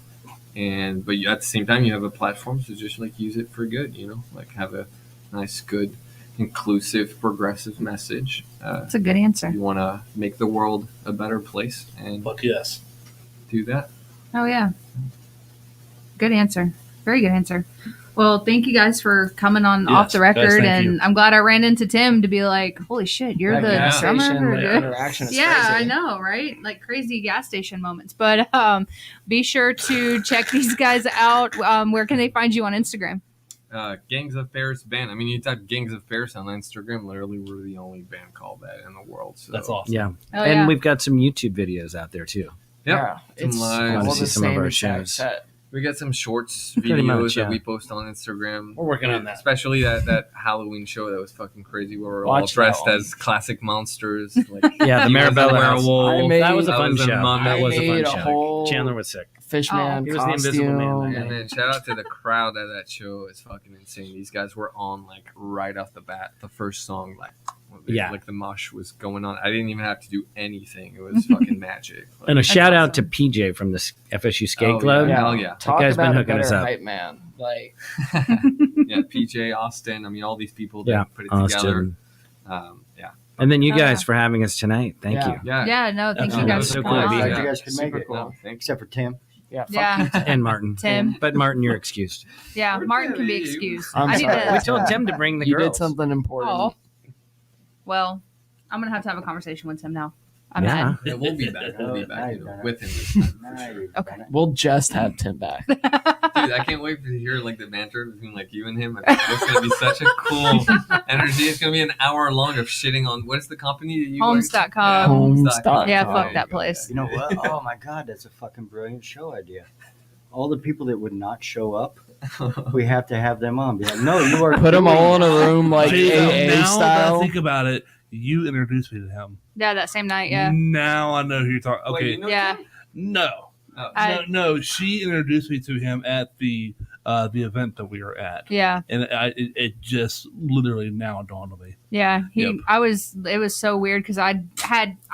but at the same time you have a platform, so just like use it for good. Like have a nice, good, inclusive, progressive message. That's a good answer. You want to make the world a better place, and Fuck yes. do that. Oh yeah. Good answer. Very good answer. Well, thank you guys for coming on Yes, off the guys, record, thank and you. I'm glad I ran into Tim to be like, "Holy shit, you're That the gas drummer!" station, for like, the-" interaction is Yeah, crazy. I know, right? Like crazy gas station moments. But be sure to check these guys out. Where can they find you on Instagram? Gangs of Paris band. I mean, you type Gangs of Paris on Instagram. Literally, we're the only band called that in the world. So That's awesome. Yeah. Oh And yeah. we've got some YouTube videos out there too. Yep. Yeah, Some it's live. all Wanna the see some of same our exact shows. set. We got some shorts Pretty videos much, yeah. that we post on Instagram. We're working on that. Especially that Halloween show that was fucking crazy, where we're all Watch dressed that one. as classic monsters. Like, Yeah, the he was a Marabella House. werewolf. I That was a I fun was a show. mummy. That was a made fun a show. whole- Chandler was sick. Fishman He was the Invisible Man costume. that And then shout out to the crowd at that show. It's fucking insane. These guys were on like right off the bat. The first song, like Yeah. like the mosh was going on. I didn't even have to do anything. It was fucking magic. Like, And a shout out awesome. to PJ from the FSU Skate Oh, Club. yeah. Hell yeah. Talk guy's been about a hooking us better up. hype man. Like, yeah, PJ, Austin. I mean, all these people that Yeah, put it together. Austin. Yeah, And then you Oh, guys yeah. for having us tonight. Thank Yeah. you. yeah. Yeah, no, thank Yeah, you that guys was for so coming cool to be on. here. Glad you guys could make Super it. cool. No, thanks. Except for Tim. yeah, fuck Yeah. you, Tim. And Martin. Tim. But Martin, you're excused. Yeah, Where'd Martin they can be leave? excused. I'm I need sorry. to. We told Tim to bring the You girls. did something important. Oh. Well, I'm gonna have to have a conversation with Tim now. I'm Yeah. mad. Yeah, we'll be back. We'll be Now back you've done it. with him this time. Nah, you've Okay. done it. We'll just have Tim back. Dude, I can't wait to hear like the banter between like you and him. I think it's gonna be such a cool energy. It's gonna be an hour long of shitting on what is the company that you Homes.com. Yeah, Homes.com. Yeah, There fuck you that go. place. You know what? Oh my God, that's a fucking brilliant show idea. All the people that would not show up, we have to have them on. Be like, no, you are Put them doing all in a it." room like See, AA now that I style. think about it, you introduced me to him. Yeah, that same night. Yeah. Now I know who you're talking. Wait, Okay, you know Yeah. Tim? no, Oh. no. She introduced me to him at the event that we were at, Yeah. and it just literally now dawned on me. Yeah. Yep. It was so weird because I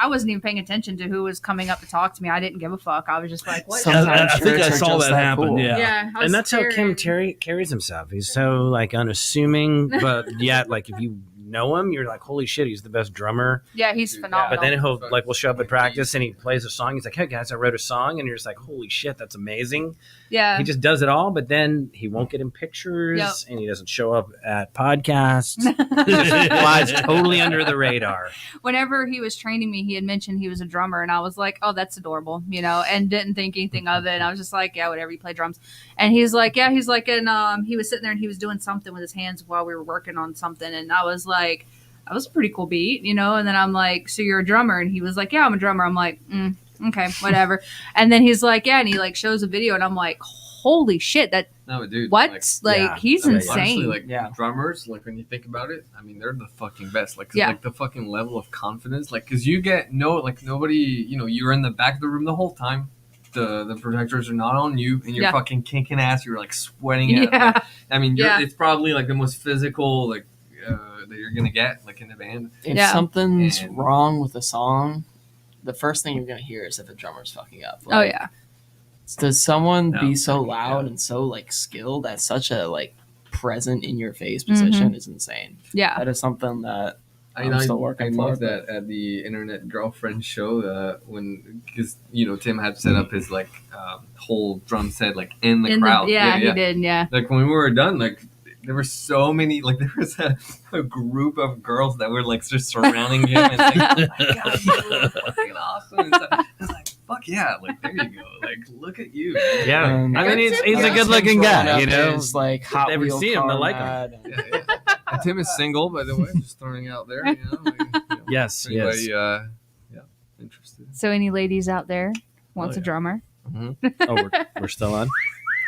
wasn't even paying attention to who was coming up to talk to me. I didn't give a fuck. I was just like, what? Sometimes I think I spirits are saw just that happen. cool. Yeah. Yeah. I was And that's how Kim staring. carries himself. He's so like unassuming, but yet like if you know him, you're like, holy shit, he's the best drummer. Yeah, he's Dude, phenomenal. But then he'll like we'll show up at practice and he plays a song. He's like, hey guys, I wrote a song, and you're just like, holy shit, that's amazing. yeah. He just does it all, but then he won't get in pictures Yep. and he doesn't show up at podcasts. He just flies totally under the radar. Whenever he was training me, he had mentioned he was a drummer, and I was like, "Oh, that's adorable," and didn't think anything of it. And I was just like, "Yeah, whatever. You play drums." And he's like, "Yeah." He's like, and he was sitting there and he was doing something with his hands while we were working on something, and I was like, "That was a pretty cool beat," And then I'm like, "So you're a drummer?" And he was like, "Yeah, I'm a drummer." I'm like, "Okay, whatever." And then he's like, "Yeah," and he like shows a video, and I'm like, "Holy shit! That No, dude. what? yeah. He's I mean, insane." Honestly, like Yeah. drummers, like when you think about it, I mean, they're the fucking best. Like, 'cause, Yeah. like the fucking level of confidence, like, cause you get nobody, you're in the back of the room the whole time. The projectors are not on you, and you're Yeah. fucking kicking ass. You're like sweating. It. yeah, Like, I mean, Yeah. it's probably like the most physical, like, that you're gonna get, like in the band. If Yeah. something's And- wrong with a song, the first thing you're gonna hear is if a drummer's fucking up. oh Like, yeah, Does someone No, be so fucking loud yeah. and so like skilled at such a like present in your face position is insane. yeah. That is something that I I'm still working I for, love but- that at the Internet Girlfriend show when because Tim had set up his like whole drum set like in the crowd. he did. Yeah, Like when we were done, like there were so many, like there was a group of girls that were like just surrounding him and like, oh my god, you look fucking awesome. And stuff. I was like, fuck yeah, like there you go, like look at you. Man. Yeah. Um, I mean, he's a Yeah, good looking Tim's growing guy, up you know. is, like Hot Never Wheel see him, I car like him. mad. Yeah, yeah. And Tim is single, by the way, just throwing out there. Yes, Anybody, yes. interested? So any ladies out there wants Oh, a yeah. drummer? Oh, we're still on.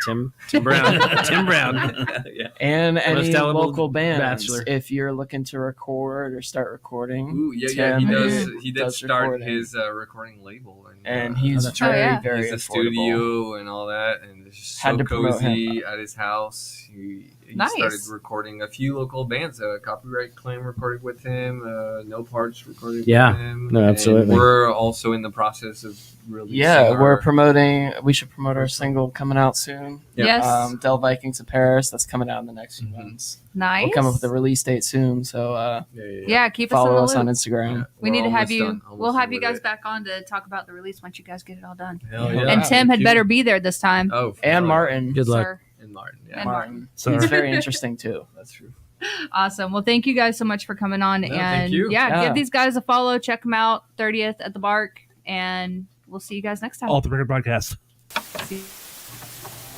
Tim Brown. Tim Brown. Yeah. And any valuable local bands, bachelor. if you're looking to record or start recording, Ooh, yeah, he Tim does. He did does start recording. his recording label, and uh, he's that's right. very, Oh, yeah. very he's a affordable. studio and all that, and it's just Had so to promote cozy at his house. He Nice. started recording a few local bands. Copyright Claim recorded with him. No Parts recorded Yeah. with him. No, absolutely. And we're also in the process of releasing. Yeah, we're our- promoting. We should promote our single coming out soon. Yeah. Yes, Del Vikings of Paris. That's coming out in the next few Mhm. months. nice. We'll come up with a release date soon. So Yeah, keep us in follow the us loop. on Instagram. Yeah, We we're need to have almost you. done. We'll Almost have done you with guys it. back on to talk about the release once you guys get it all done. Hell yeah. And Tim had Thank better you. be there this time. Oh, for And sure. Martin. Good luck. Sir. And Martin. Yeah, And Martin. Sorry. He's very interesting too. that's true. Awesome. Well, thank you guys so much for coming on. No, and thank you. Yeah, Yeah. give these guys a follow. Check them out. 30th at the Bark. And we'll see you guys next time. Off the Record Podcast. See-